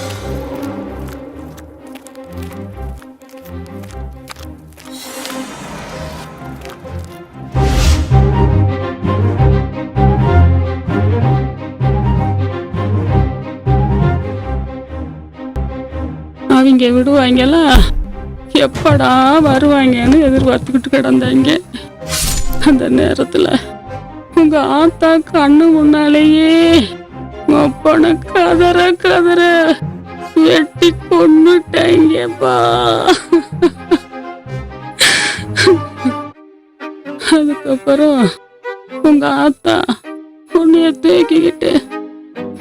J: அவங்க விடுவாங்களா, எப்படா வருவாங்கன்னு எதிர்பார்த்துக்கிட்டு கிடந்தாங்க. அந்த நேரத்துல உங்க ஆத்தா கண்ணு முன்னாலேயே பொண்ண கதற வெட்டி கொன்னுட்டாங்கப்பா. அதுக்கப்புறம் உங்க ஆத்தா உன்னைய தூக்கிக்கிட்டு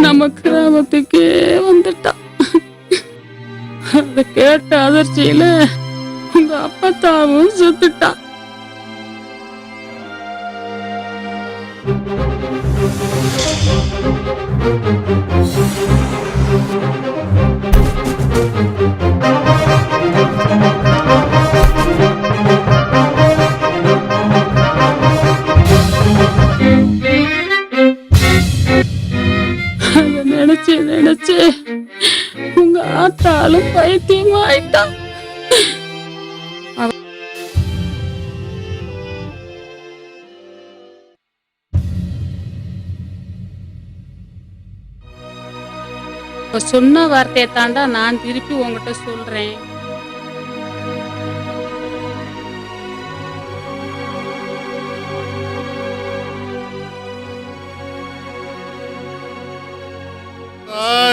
J: நம்ம கிராமத்துக்கே வந்துட்டா. அத கேட்ட அதிர்ச்சியில உங்க அப்பத்தாவும் செத்துட்டா.
H: நினைச்சு நினைச்சு உங்க ஆத்தாலும் பைத்தியமா ஆயிட்டான். சொன்ன வார்த்தையை தாண்டா நான் திருப்பி உங்ககிட்ட சொல்றேன்.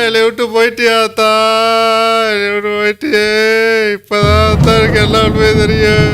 B: என்னை விட்டு போயிட்டியா தா, என்னை விட்டு போயிட்டியே. இப்பதான் தான் எனக்கு எல்லாம் உண்மையே தெரியும்.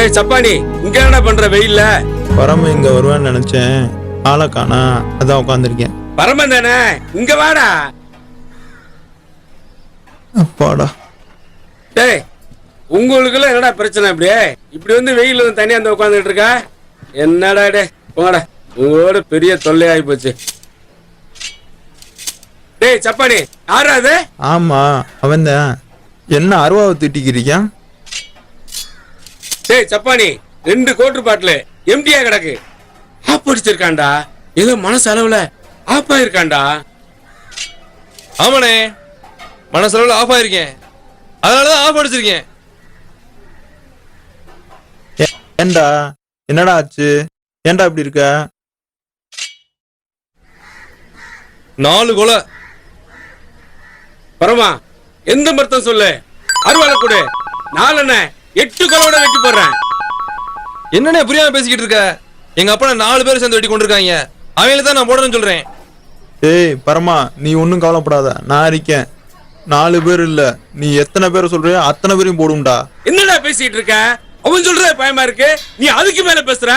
I: டேய் சப்பானி இங்க என்ன பண்ற வெயில்ல?
A: பரம இங்க வருவான்னு நினைச்சேன், ஆளை காணா, அதான் உட்காந்துருக்கேன்.
I: பரமன் தானே, இங்க வாடா.
A: அப்பாடா.
I: டேய் உங்களுக்குள்ள என்னடா பிரச்சனை? இப்படி வந்து வெயில வந்து தனியா வந்து உட்காந்துட்டு இருக்க? என்னடா டே போங்கடா, உங்களோட பெரிய தொல்லையாகி போச்சு. டேய் சப்பானி யாரா அது?
A: ஆமா அவன் தான். என்ன அருவாவை திட்டிக்கிறீங்க?
I: டேய் சப்பானி 2 கோட்டு பாட்டில் எம்டியா கிடக்கு. ஆப் அடிச்சிருக்காண்டா, ஏதோ மனசு அளவுல ஆப் ஆயிருக்காண்டா.
Q: ஆமாண்ணே, மனசளவுல ஆஃப் ஆயிருக்கேன், அதனாலதான் ஆஃப் அடிச்சிருக்கேன்.
A: ஏண்டா என்னடா ஆச்சு? ஏண்டா இப்படி இருக்க?
Q: 4 கொலை.
I: பரமா எந்த மர்த்தம் சொல்லு, அருவாளை கொடு. 4 என்ன 8 கொலையோட வெட்டி போடுறேன்.
Q: என்னண்ணே புரியாம பேசிக்கிட்டு இருக்க? எங்க அப்பா 4 பேர் சேர்ந்து வெட்டி கொண்டிருக்காங்க, அவங்கள தான் நான் போடணும்னு சொல்றேன்.
A: ஏய் பரமா, நீ ஒன்றும் கவலைப்படாத, நான் இருக்கேன். 4 பேர் இல்ல, நீ எத்தனை பேரை சொல்றியோ அத்தனை பேரையும் போடும்டா.
I: என்னடா பேசிட்டு இருக்க? அவன் சொல்ற பயமா இருக்கு, நீ அதுக்கு மேல பேசுற.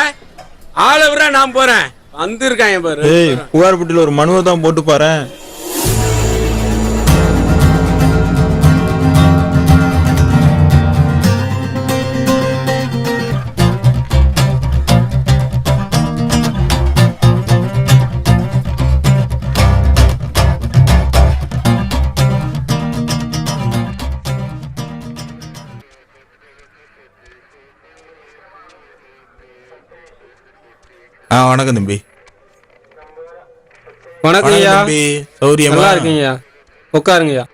I: ஆளை விட நான் போறேன், வந்திருக்காங்க பாரு.
A: ஏய் புகார்பட்டியில ஒரு மனுவை தான் போட்டு பாரு.
M: வணக்கம் தம்பி.
I: வணக்கம் ஐயா.
M: தம்பி சௌரியமா?
I: நல்லா இருக்கீங்கய்யா, உட்காருங்கய்யா.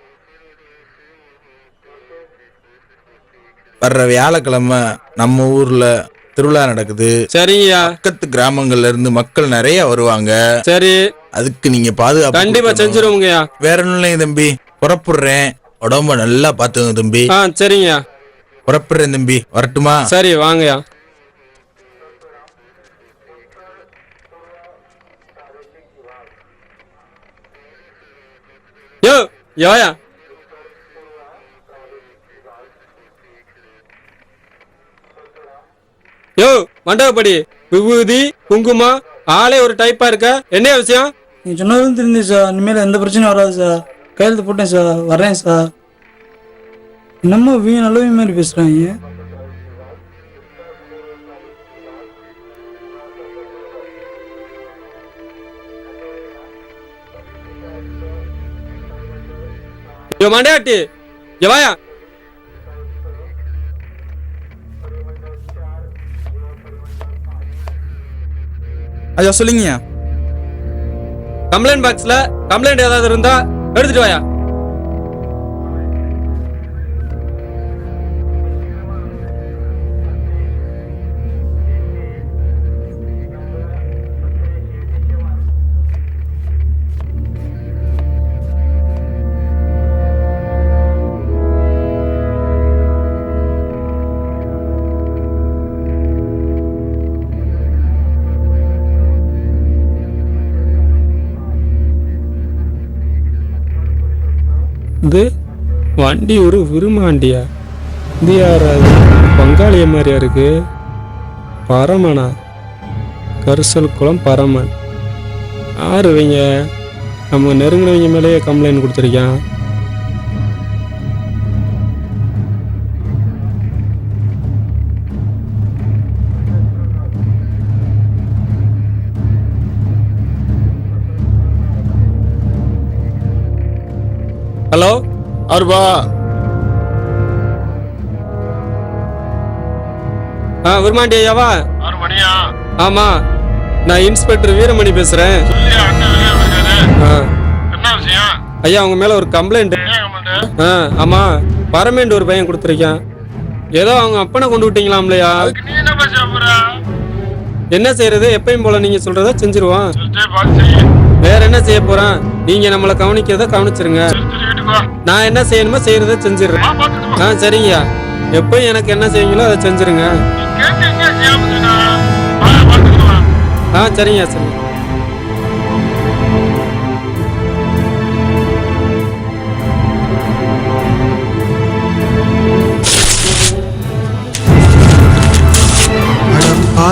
M: வர்ற வியாழக்கிழமை நம்ம ஊர்ல திருவிழா நடக்குது.
I: சரிங்கய்யா.
M: பக்கத்து கிராமங்கள்ல இருந்து மக்கள் நிறைய வருவாங்க.
I: சரி,
M: அதுக்கு நீங்க பாதுகாப்பு
I: கண்டிப்பா செஞ்சிருவோங்கய்யா.
M: வேற ஒண்ணும் இல்லைங்க தம்பி, புறப்படுறேன், உடம்ப நல்லா பாத்துங்க தம்பி.
I: சரிங்கய்யா,
M: புறப்படுறேன் தம்பி, வரட்டுமா?
I: சரி வாங்கய்யா. யோ யோயா, யோ மண்டபப்படி விபூதி குங்குமம் ஆளே ஒரு டைப்பா இருக்க, என்ன விஷயம்?
R: நீ சொன்னதும் தெரிஞ்சு சார், இனிமேல் எந்த பிரச்சனையும் வராது சார். கையெழுத்து போட்டேன் சார், வர்றேன் சார். என்னமோ வீண் நல்லவே மாதிரி பேசுறாங்க.
I: யோ மண்டையாட்டி, வாயா.
M: ஐயா சொல்லுங்க.
I: கம்ப்ளைண்ட் பாக்ஸ்ல கம்ப்ளைண்ட் ஏதாவது இருந்தா எடுத்துட்டு வாயா. இது வண்டி ஒரு விரும்மாண்டியா? இது யாராவது பங்காளிய மாதிரியா இருக்கு? பரமனா? கரிசல் குளம் பரமன் யாரு இவங்க? நம்ம நெருங்கினவங்க மேலேயே கம்ப்ளைண்ட் கொடுத்துருக்கான். ஹலோ
B: அருபா.
I: விரும்மாண்டி ஐயாவா? ஆமா, நான் இன்ஸ்பெக்டர் வீரமணி பேசுறேன். ஐயா உங்க மேல ஒரு கம்ப்ளைண்ட். ஆமா, பரமேண்டு ஒரு பையன் கொடுத்துருக்கான். ஏதோ அவங்க அப்பனை கொண்டு விட்டீங்களாம்லையா? என்ன செய்யறது? எப்பயும் போல நீங்க சொல்றத செஞ்சிருவோம். வேற என்ன செய்ய போறான்? நீங்க நம்மளை கவனிக்கிறத கவனிச்சிருங்க. நான் என்ன செய்யணுமோ செய்யறத செஞ்சிடுறேன். சரிங்கய்யா, எப்பயும் எனக்கு என்ன செய்வீங்களோ அதை செஞ்சிருங்க. சரிங்க சரிங்க.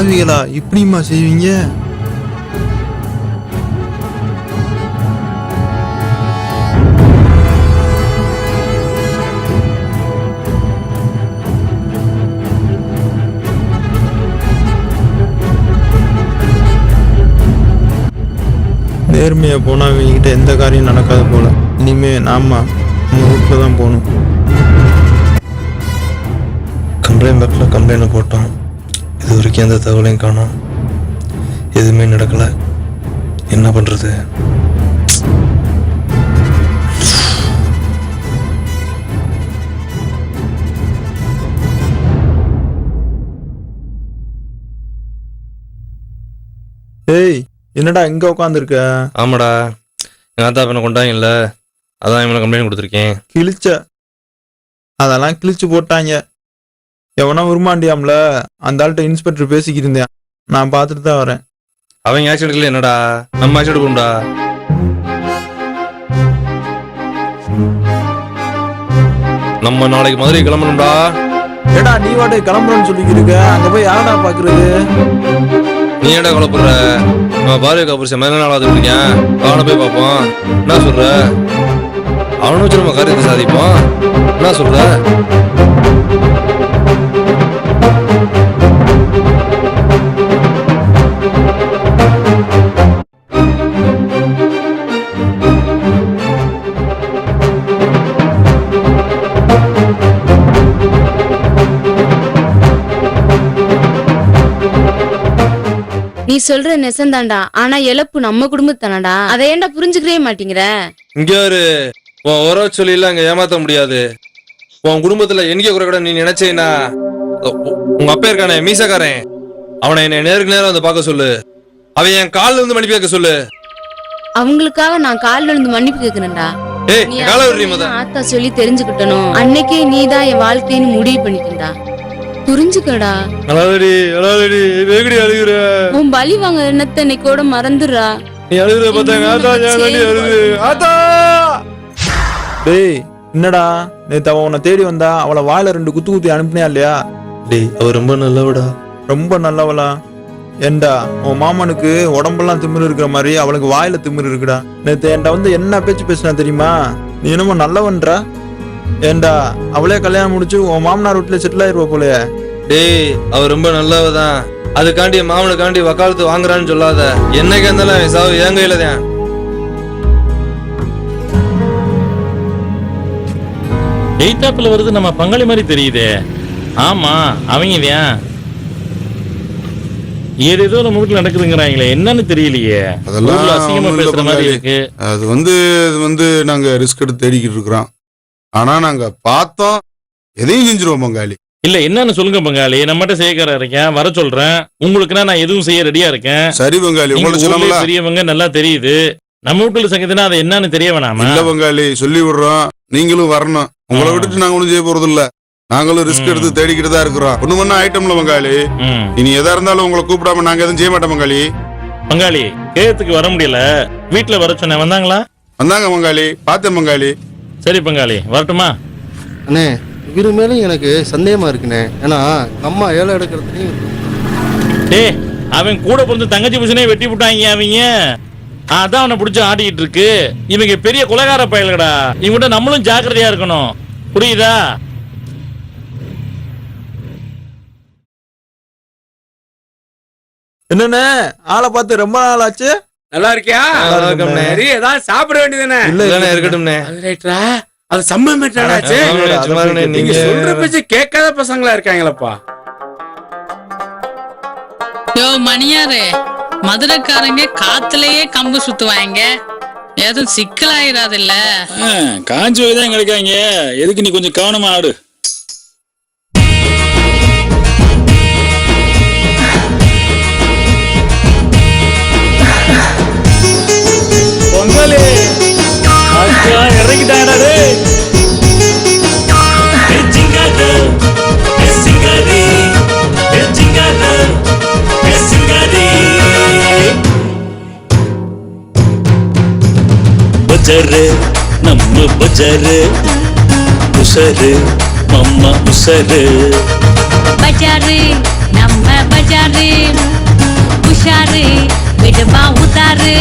A: பாவிகளா இப்படிமா செய்வீங்க? நேர்மையா போனா இவங்ககிட்ட எந்த காரியம் நடக்காது போல. இனிமே நாம நம்ம ரூட்ல தான் போகணும்.
Q: கம்ப்ளைண்ட் பேக்கில் கம்ப்ளைண்ட் போட்டோம். இது வரைக்கும் எந்த தகவலையும் காணோம். எதுவுமே நடக்கலை. என்ன பண்ணுறது?
A: ஏய், என்னடா இங்க உட்காந்துருக்க?
Q: ஆமாடா, எங்கள் ஆத்தா பண்ண கொண்டாங்கல்ல, அதான் இவனை கம்ப்ளைண்ட் கொடுத்துருக்கேன்.
A: கிழிச்ச அதெல்லாம் கிழிச்சு போட்டாங்க. எவனா உருமாண்டியாம்ல, அந்த ஆள்கிட்ட இன்ஸ்பெக்டர் பேசிக்கிட்டு இருந்தேன். நான் பார்த்துட்டு தான் வரேன்.
Q: அவங்க ஆக்சிடென்ட்ல என்னடா, நம்ம ஆக்சிடென்ட் போகும்டா. நம்ம நாளைக்கு மதுரை கிளம்பணும்டா.
A: ஏடா நீ வாடகை கிளம்புறன்னு சொல்லிக்கிட்டு இருக்க, அங்க போய் யாரடா பாக்குறது?
Q: நீ ஏடா குழப்புற? நம்ம பாரதிய புருஷன் மேல நாள் இருக்கேன், அவனை போய் பார்ப்போம். என்ன சொல்ற? அவனை வச்சு நம்ம காரியத்தை சாதிப்போம். என்ன சொல்ற?
H: நீ சொல்ற நெசந்தாண்டா, ஆனா இழப்பு நம்ம குடும்பத்தானடா. அதை ஏன்டா புரிஞ்சுக்கவே மாட்டேங்கிற?
Q: இங்க ஒரு உறவு சொல்லில அங்க ஏமாத்த முடியாது. உன் குடும்பத்துல என்னைக்கு குறை கூட நீ நினைச்சேன்னா, உங்க அப்பா இருக்கானே மீசக்காரன், அவனை என்ன நேருக்கு நேரம் வந்து பார்க்க சொல்லு. அவன் என் காலில் இருந்து மன்னிப்பு கேட்க சொல்லு.
H: அவங்களுக்காக நான் காலில் விழுந்து மன்னிப்பு கேட்கறேன்டா.
Q: ஏய், கால விடுறீ முத.
H: ஆத்தா சொல்லி தெரிஞ்சுக்கிட்டனும். அன்னைக்கே நீதான் என் வாழ்க்கைன்னு முடிவு பண்ணிட்டா. புரிஞ்சுக்கடா.
Q: அழகுடி அழகுடி, வேகடி அழுகுற.
H: உன் பலி வாங்க எண்ணத்தை இன்னைக்கோட மறந்துடுறா.
Q: நீ அழுகுற பார்த்தாங்க ஆத்தா ஜானடி அழுகுது. ஆத்தா!
A: டேய், என்னடா நேத்து அவ உன்னை தேடி வந்தா, அவளை வாயில 2 குத்து குத்தி அனுப்பினியா இல்லையா?
Q: டேய், அவ ரொம்ப நல்லவடா.
A: ரொம்ப நல்லவளா? ஏண்டா உன் மாமனுக்கு உடம்பெல்லாம் திமிரு இருக்கிற மாதிரி அவளுக்கு வாயில திமிரு இருக்குடா. நேத்து என்கிட்ட வந்து என்ன பேச்சு பேசினா தெரியுமா? நீ என்னமோ நல்லவன்றா. ஏண்டா அவளே கல்யாணம் முடிச்சு உன் மாமனார் வீட்டுல செட்டில் ஆயிருவா போலயே.
Q: டேய், அவ ரொம்ப நல்லவதான். அதுக்காண்டி மாமனுக்காண்டி வக்காலத்து வாங்குறான்னு சொல்லாத. என்னைக்கு இருந்தாலும் சாவு என் கையில தான்.
D: எய்தாப்புல வருது நம்ம பங்காளி மாதிரி தெரியுதே. ஆமா, அவங்க தான் ஏதோ நம்ம வீட்டுல நடக்குதுங்கிறாங்களே, என்னன்னு தெரியலையே.
C: அதெல்லாம்
D: அசிங்கமா
C: ஒண்ணும் இல்ல
D: பேசுற மாதிரி
C: பங்காளி.
D: இருக்கு.
C: அது வந்து நாங்க ரிஸ்க் எடுத்து தேடிக்கிட்டு இருக்கிறோம். ஆனா நாங்க பார்த்தோம், எதையும் செஞ்சிருவோம் பங்காளி.
D: இல்ல என்னன்னு சொல்லுங்க பங்காளி. நம்மகிட்ட செய்யக்கார இருக்கேன், வர சொல்றேன். உங்களுக்குன்னா நான் எதுவும் செய்ய ரெடியா இருக்கேன்.
C: சரி பங்காளி,
D: நீங்க
C: உங்களுக்கு
D: ஊர்லயே
C: சொல்லாமல.
D: பெரியவங்க நல்லா தெரியுது. நம்ம வீட்டுல சங்கத்தினா அது என்னன்னு தெரிய வேணாமா?
C: இல்ல பங்காளி, சொல்லி விடுறோம். நீங்களும் வரணும். உங்களை விட்டுட்டு நாங்க ஒண்ணும் செய்ய போறது இல்ல. நாங்களும் ரிஸ்க் எடுத்து தேடிக்கிட்டு தான் இருக்கிறோம். ஒண்ணு மண்ணா ஐட்டம்ல பங்காளி. இனி எதா இருந்தாலும் உங்களை கூப்பிடாம நாங்க எதுவும் செய்ய மாட்டோம் பங்காளி.
D: பங்காளி கேத்துக்கு வர முடியல, வீட்டுல வர சொன்னேன். வந்தாங்களா?
C: வந்தாங்க பங்காளி, பார்த்தேன் பங்காளி.
D: சரி பங்காளி, வரட்டுமா?
S: அண்ணே, இவரு மேலும் எனக்கு சந்தேகமா இருக்குண்ணே. ஏன்னா அம்மா ஏழை எடுக்கிறதுலையும்.
D: டேய், அவன் கூட பிறந்த தங்கச்சி புருஷனே வெட்டி விட்டாங்க அவங்க. அதான் அவனை பிடிச்சி ஆடிக்கிட்டு இருக்கு. இவங்க பெரிய கொலைகார பயல்கடா. இவங்கிட்ட நம்மளும் ஜாக்கிரதையா இருக்கணும், புரியுதா?
A: என்னண்ணே ஆளை பார்த்து ரொம்ப நாள் ஆச்சு.
T: நல்லா இருக்கியா? சரி, ஏதாவது சாப்பிட வேண்டியதானே?
Q: இல்ல இருக்கட்டும்னே.
T: அது சம்பவம் நீங்க சொல்ற பேச்சு கேட்காத பசங்களா இருக்காங்களப்பா.
U: யோ மணியாரு, மதுரைக்காரங்க காத்துலயே கம்பு சுத்துவாங்க. எதுவும் சிக்கலாயிராது இல்ல?
V: காஞ்சி போய் தான் எங்களுக்காங்க. எதுக்கு நீ கொஞ்சம் கவனமா ஆடு.
L: பொங்கலே இறங்கிட்டாங்கடா.
W: பஜாரு நம்ம பஜாரு, உசரு மம்மா உசரு.
U: பஜாரு நம்ம பஜாரு உஷாரு விடுவா உதாரு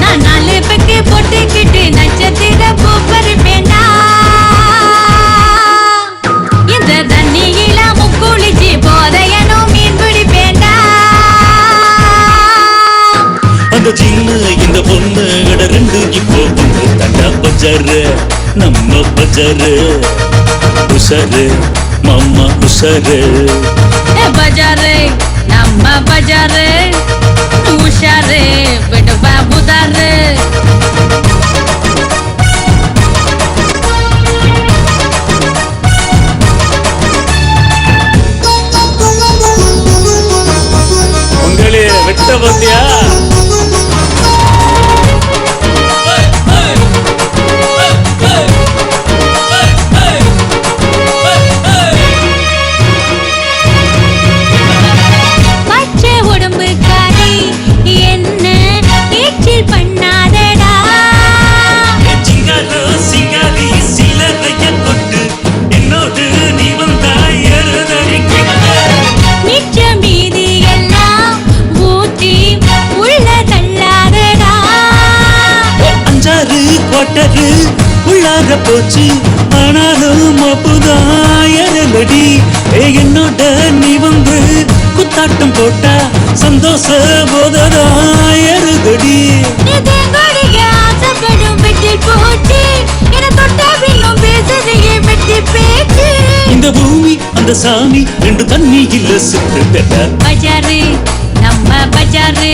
U: நான் 4 பெக்கு போட்டுக்கிட்டு நட்சத்திர பூ பறிப்பேனா இந்த தண்ணியில முக்குளிச்சு போதையனோ மீன் பிடிப்பேனா
W: அந்த சின்ன இந்த பொண்ணு கட ரெண்டு இப்போ ஒன்று தண்டா பஜாரு நம்ம பஜாரு உஷாரு மாமா உஷாரு
U: பஜாரு நம்ம பஜாரு உஷாரு விடுவா உதாரு
W: உங்களே வெட்ட பத்தியா
U: பச்சை உடம்புக்காரி என்ன ஏற்றில் பண்ணாதடா
W: சிங்காரோ சிங்காரி சிலரைய கொண்டு என்னோடு நீ வந்தாய் எழுதடி
U: மிச்ச மீதி எல்லாம் ஊத்தி உள்ள தள்ளாதடா
W: அஞ்சாறு கோட்டரு உள்ளார போச்சு ஆனாலும் அப்புதாயடி என்னோட நீ வந்து குத்தாட்டம் போட்டா சந்தோஷ போததாயருதடி
U: தேங்கோடிக ஆசைப்படும் வெட்டில் போச்சு என தொட்ட பின்னும் பேசுதையே வெட்டி பேச்சு
W: இந்த பூமி அந்த சாமி ரெண்டு தண்ணி இல்ல சுத்து
U: பஜாரு நம்ம பஜாரு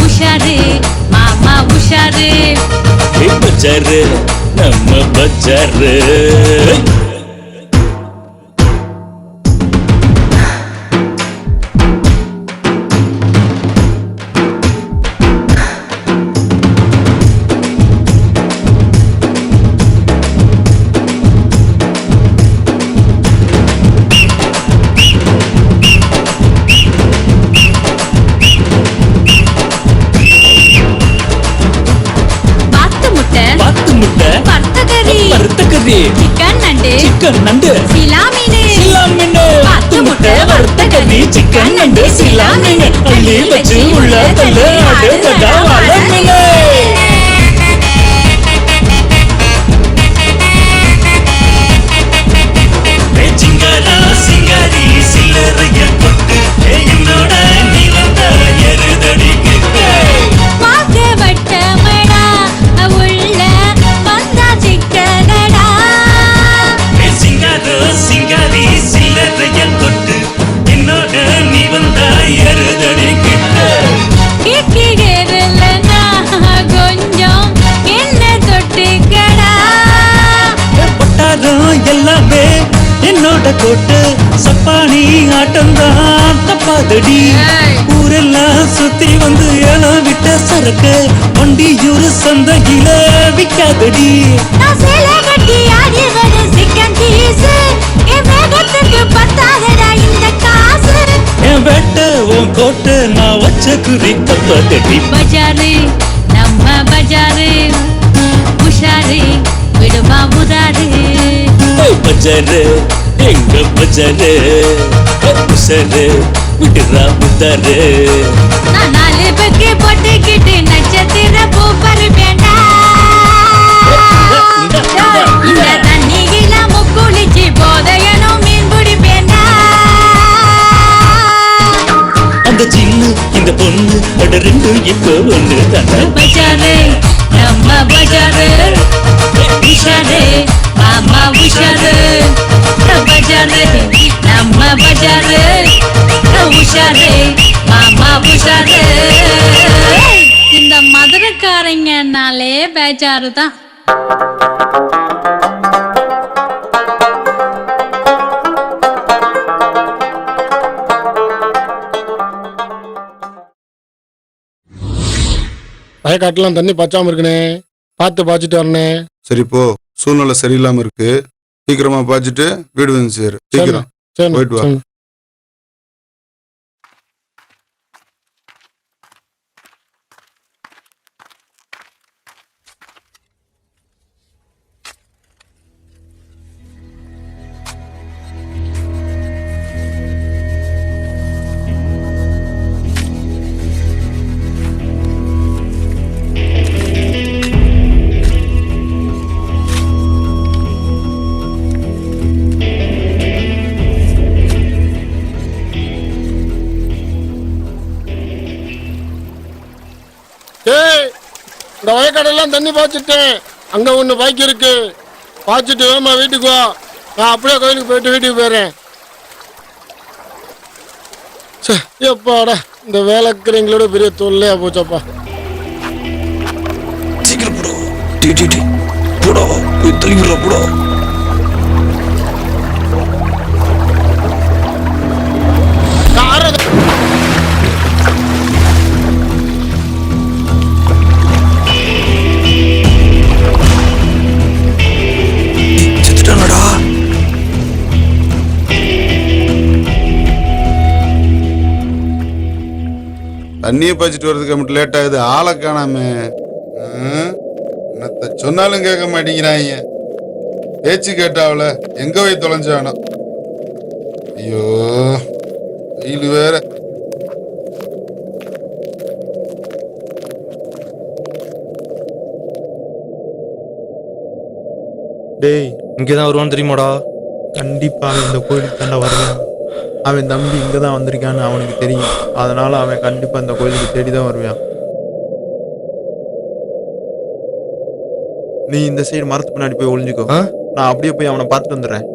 U: உஷாரு மாமா உஷாரு
W: பஜாரு நம்ம பஜாரு
U: பாத்து முட்டை
W: பாத்து முட்டை
U: வர்த்தகரி
W: வறுத்தக்கறி
U: சிக்கன் நண்டு
W: சிக்கன் நண்டு
U: சிலாமீனு
W: சிலாமீனு
U: பாத்து முட்டை வர்த்தகரி சிக்கன் நண்டு சிலாமீனு
W: அள்ளி வச்சு உள்ள தள்ளு அடுத்ததா வளர்மிலே சிங்காரா சிங்காரி சில்லறைய கொட்டு என்னோட நீ வந்த எருதடி
U: பாக்க வட்டமடா உள்ள வந்தா சிக்கனடா
W: சிங்காரோ சிங்காரி சில்லறைய கொட்டு என்னோட நீ வந்த எருதடி
U: கேக்குகிறல்லனா கொஞ்சம் என்ன தொட்டுக்கடா
W: பட்டாரம் எல்லாமே என்னோட கோட்டு சப்பானி ஆட்டம்தான் தப்பாதடி ஊரெல்லாம் சுத்தி வந்து ஏலம் விட்ட சரக்கு வண்டியூர் சந்தையில விக்காதடி
U: நான் சேலை கட்டி ஆடி வரும் சிக்கன் பீஸ் என் வேகத்துக்கு பத்தாதடா இந்த காசு
W: என் வேட்ட உன் கோட்டை நான் வச்ச குறி தப்பாதடி
U: பஜாரு நம்ம பஜாரு உஷாரு விடுவா உதாரு
W: பஜாரு எங்க பஜாரு உசரு விடுறா உதாரு
U: நான் 4 பெக்கு போட்டுக்கிட்டு நட்சத்திர பூ பறிப்பேன்டா இந்த தண்ணியில முக்குளிச்சு போதையனோ மீன் பிடிப்பேன்டா
W: அந்த சின்ன இந்த பொண்ணு அட ரெண்டு இப்போ ஒண்ணு தானே
U: பஜாரு நம்ம பஜாரு உஷாரு மாமா உஷாரு பஜாரு நம்ம பஜாரு உஷாரு மாமா உஷாரு இந்த மதுரைக்காரங்கனாலே பேஜாரு தான்
B: வயக்காட்டுலாம் தண்ணி பச்சாம இருக்குனே பார்த்து பாய்ச்சிட்டு வரனே.
C: சரி போ, சூழ்நிலை சரியில்லாம இருக்கு, சீக்கிரமா பாய்ச்சிட்டு வீடு வந்து சேரு. சீக்கிரம் போயிட்டு வா.
B: இந்த வயக்காடெல்லாம் தண்ணி பாய்ச்சிட்டேன். அங்க ஒண்ணு பாக்கி இருக்கு. பாய்ச்சிட்டு வேமா வீட்டுக்கு வா. நான் அப்படியே கோயிலுக்கு போயிட்டு வீட்டுக்கு போயிடுறேன். எப்பாடா இந்த வேலைக்கிறவங்களோட பெரிய தொல்லையா போச்சப்பா.
W: சீக்கிரம் போடா போடா போய் தள்ளிவிடுறா போடா.
C: தண்ணியை பாய்ச்சிட்டு வர்றதுக்கு மட்டும் லேட் ஆகுது. ஆளை காணாம. என்னத்த சொன்னாலும் கேட்க மாட்டேங்கிறாங்க. பேச்சு கேட்டாவல எங்க போய் தொலைஞ்சானோ. ஐயோ வெயில் வேற.
A: டேய்
Q: இங்கதான் வருவான்னு தெரியுமாடா?
A: கண்டிப்பா அவன் இந்த கோயிலுக்கு தாண்டா வருவான். அவன் தம்பி இங்க தான் வந்திருக்கான்னு அவனுக்கு தெரியும். அதனால அவன் கண்டிப்பா இந்த கோயிலுக்கு தேடிதான் வருவான். நீ இந்த சைடு மரத்து பின்னாடி போய் ஒளிஞ்சுக்கோ. நான் அப்படியே போய் அவனை பார்த்துட்டு வந்துடுறேன்.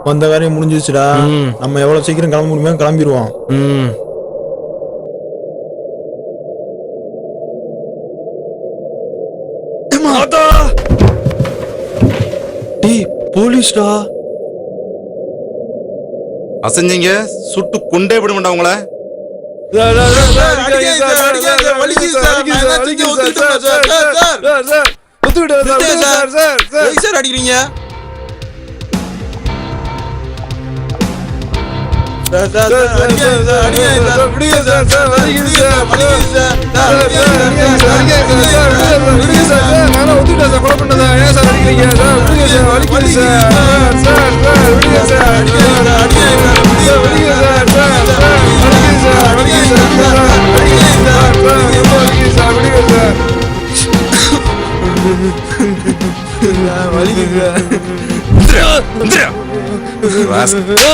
A: வந்த வேலையும் முடிஞ்சிச்சுடா. நம்ம எவ்வளவு சீக்கிரம் கிளம்ப முடியுமோ கிளம்பிடுவோம். போலீஸ்டா
C: அசைஞ்சீங்க சுட்டு கொண்டே விட மாட்டா உங்கள.
Q: அடிக்கிறீங்க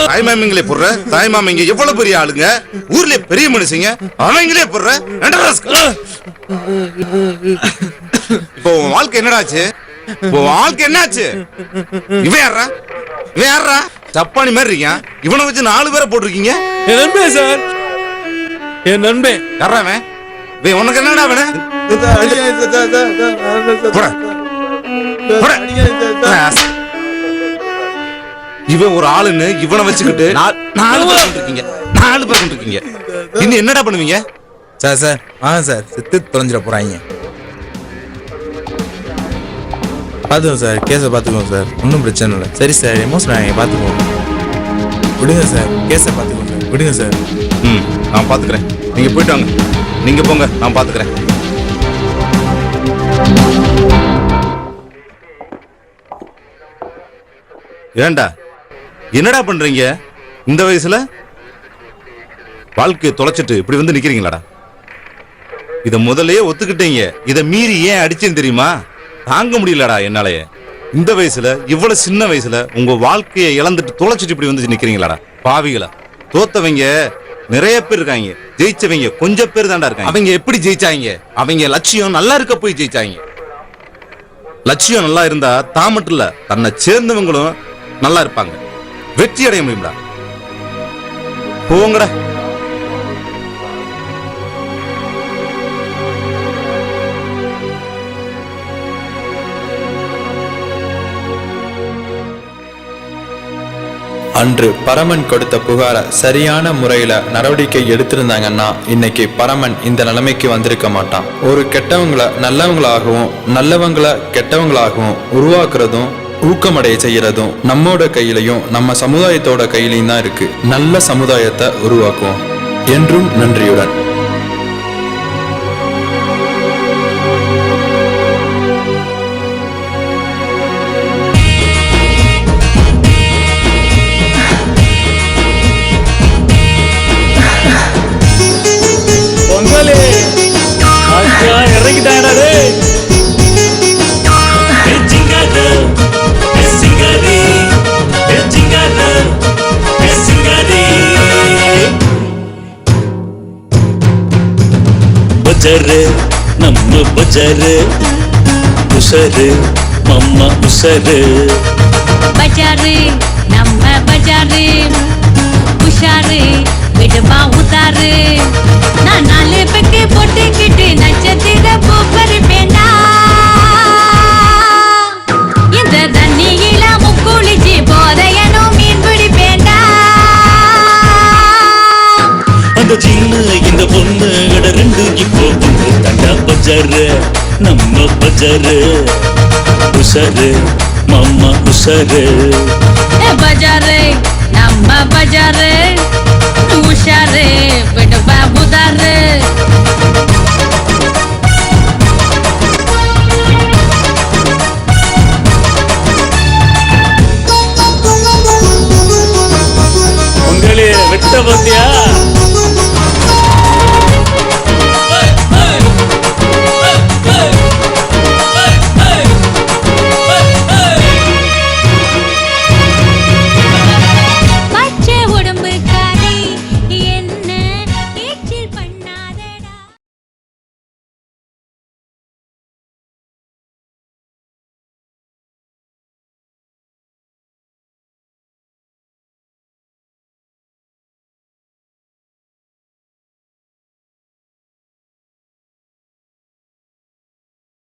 C: தாய்மாமிங்களே போடுற தாய்மாமிங்க எவ்வளவு பெரிய ஆளுங்க, ஊர்ல பெரிய மனுஷங்க, அவங்களே போடுற. இப்போ உன் வாழ்க்கை என்னடாச்சு? வாழ்க்கை என்னாச்சு? இவன் யாரா? இவன் யாரா? சப்பானி மாதிரி இருக்கான். இவனை வச்சு 4 பேரை போட்டிருக்கீங்க.
Q: என் நண்பன் சார், என் நண்பன்.
C: யாராவன்? உனக்கு என்னடா வேணும்? இவன் ஒரு ஆளுன்னு இவனை வச்சுக்கிட்டு 4 பேர் இருக்கீங்க. 4 பேர் இருக்கீங்க. இன்னும் என்னடா பண்ணுவீங்க?
Q: சார் சார் வாங்க சார், செத்து தொலைஞ்சிட போறாங்க. பார்த்துக்கோங்க சார், கேஸை பார்த்துக்கோங்க சார், ஒன்றும் பிரச்சனை இல்லை. சரி சார், எமோஷன் ஆகிங்க, பார்த்துக்கோங்க. விடுங்க சார், கேஸை பார்த்துக்கோங்க சார், விடுங்க சார்.
C: நான் பார்த்துக்கிறேன், நீங்க போயிட்டு வாங்க. நீங்க போங்க, நான் பார்த்துக்கிறேன். ஏண்டா என்னடா பண்றீங்க இந்த வயசுல? வாழ்க்கையை தொலைச்சிட்டு இப்படி வந்து நிக்கிறீங்களாடா?
E: இத முதல்லயே ஒத்துக்கிட்டீங்க. இத மீறி ஏன் அடிச்சேன்னு தெரியுமா? தாங்க முடியலடா என்னாலயே. இந்த வயசுல இவ்வளவு சின்ன வயசுல உங்க வாழ்க்கையை இழந்துட்டு தொலைச்சிட்டு இப்படி வந்து நிக்கிறீங்களாடா பாவிகளா. தோத்தவங்க நிறைய பேர் இருக்காங்க, ஜெயிச்சவங்க கொஞ்சம் பேர் தான்டா இருக்காங்க. அவங்க எப்படி ஜெயிச்சாங்க? அவங்க லட்சியம் நல்லா இருக்க போய் ஜெயிச்சாங்க. லட்சியம் நல்லா இருந்தா தான் மட்டும் இல்ல தன்னை சேர்ந்தவங்களும் நல்லா இருப்பாங்க, வெற்றி அடைய முடியும்டா. போங்கடா.
F: அன்று பரமன் கொடுத்த புகார சரியான முறையில நடவடிக்கை எடுத்திருந்தாங்கன்னா இன்னைக்கு பரமன் இந்த நிலைமைக்கு வந்திருக்க மாட்டான். ஒரு கெட்டவங்களை நல்லவங்களாகவும் நல்லவங்களை கெட்டவங்களாகவும் உருவாக்குறதும் ஊக்கமடைய செய்யறதும் நம்மோட கையிலையும் நம்ம சமுதாயத்தோட கையிலையும் தான் இருக்கு. நல்ல சமுதாயத்தை உருவாக்குவோம். என்றும் நன்றியுடன்.
W: இறங்கிட்டாடே. பஜாரு நம்ம பஜாரு, உசரு மம்மா உசரு.
U: பஜாரு நம்ம பஜாரு, உஷாரு விடுமா உதாரு. நான் 4 பெக்கு போட்டுக்கிட்டு நட்சத்திர பூ பறிப்பேனா. இந்த தண்ணியில முக்குளிச்சு போதையனும் மீன் பிடிப்பேண்டா.
W: அந்த சின்ன இந்த பொண்ணு ரெண்டு இப்போ ஒன்று தண்டா. பஜாரு நம்ம பஜாரு, உசரு மம்மா உசரு.
U: பஜாரு நம்ம பஜாரு, உஷாரு விடுமா உதாரு.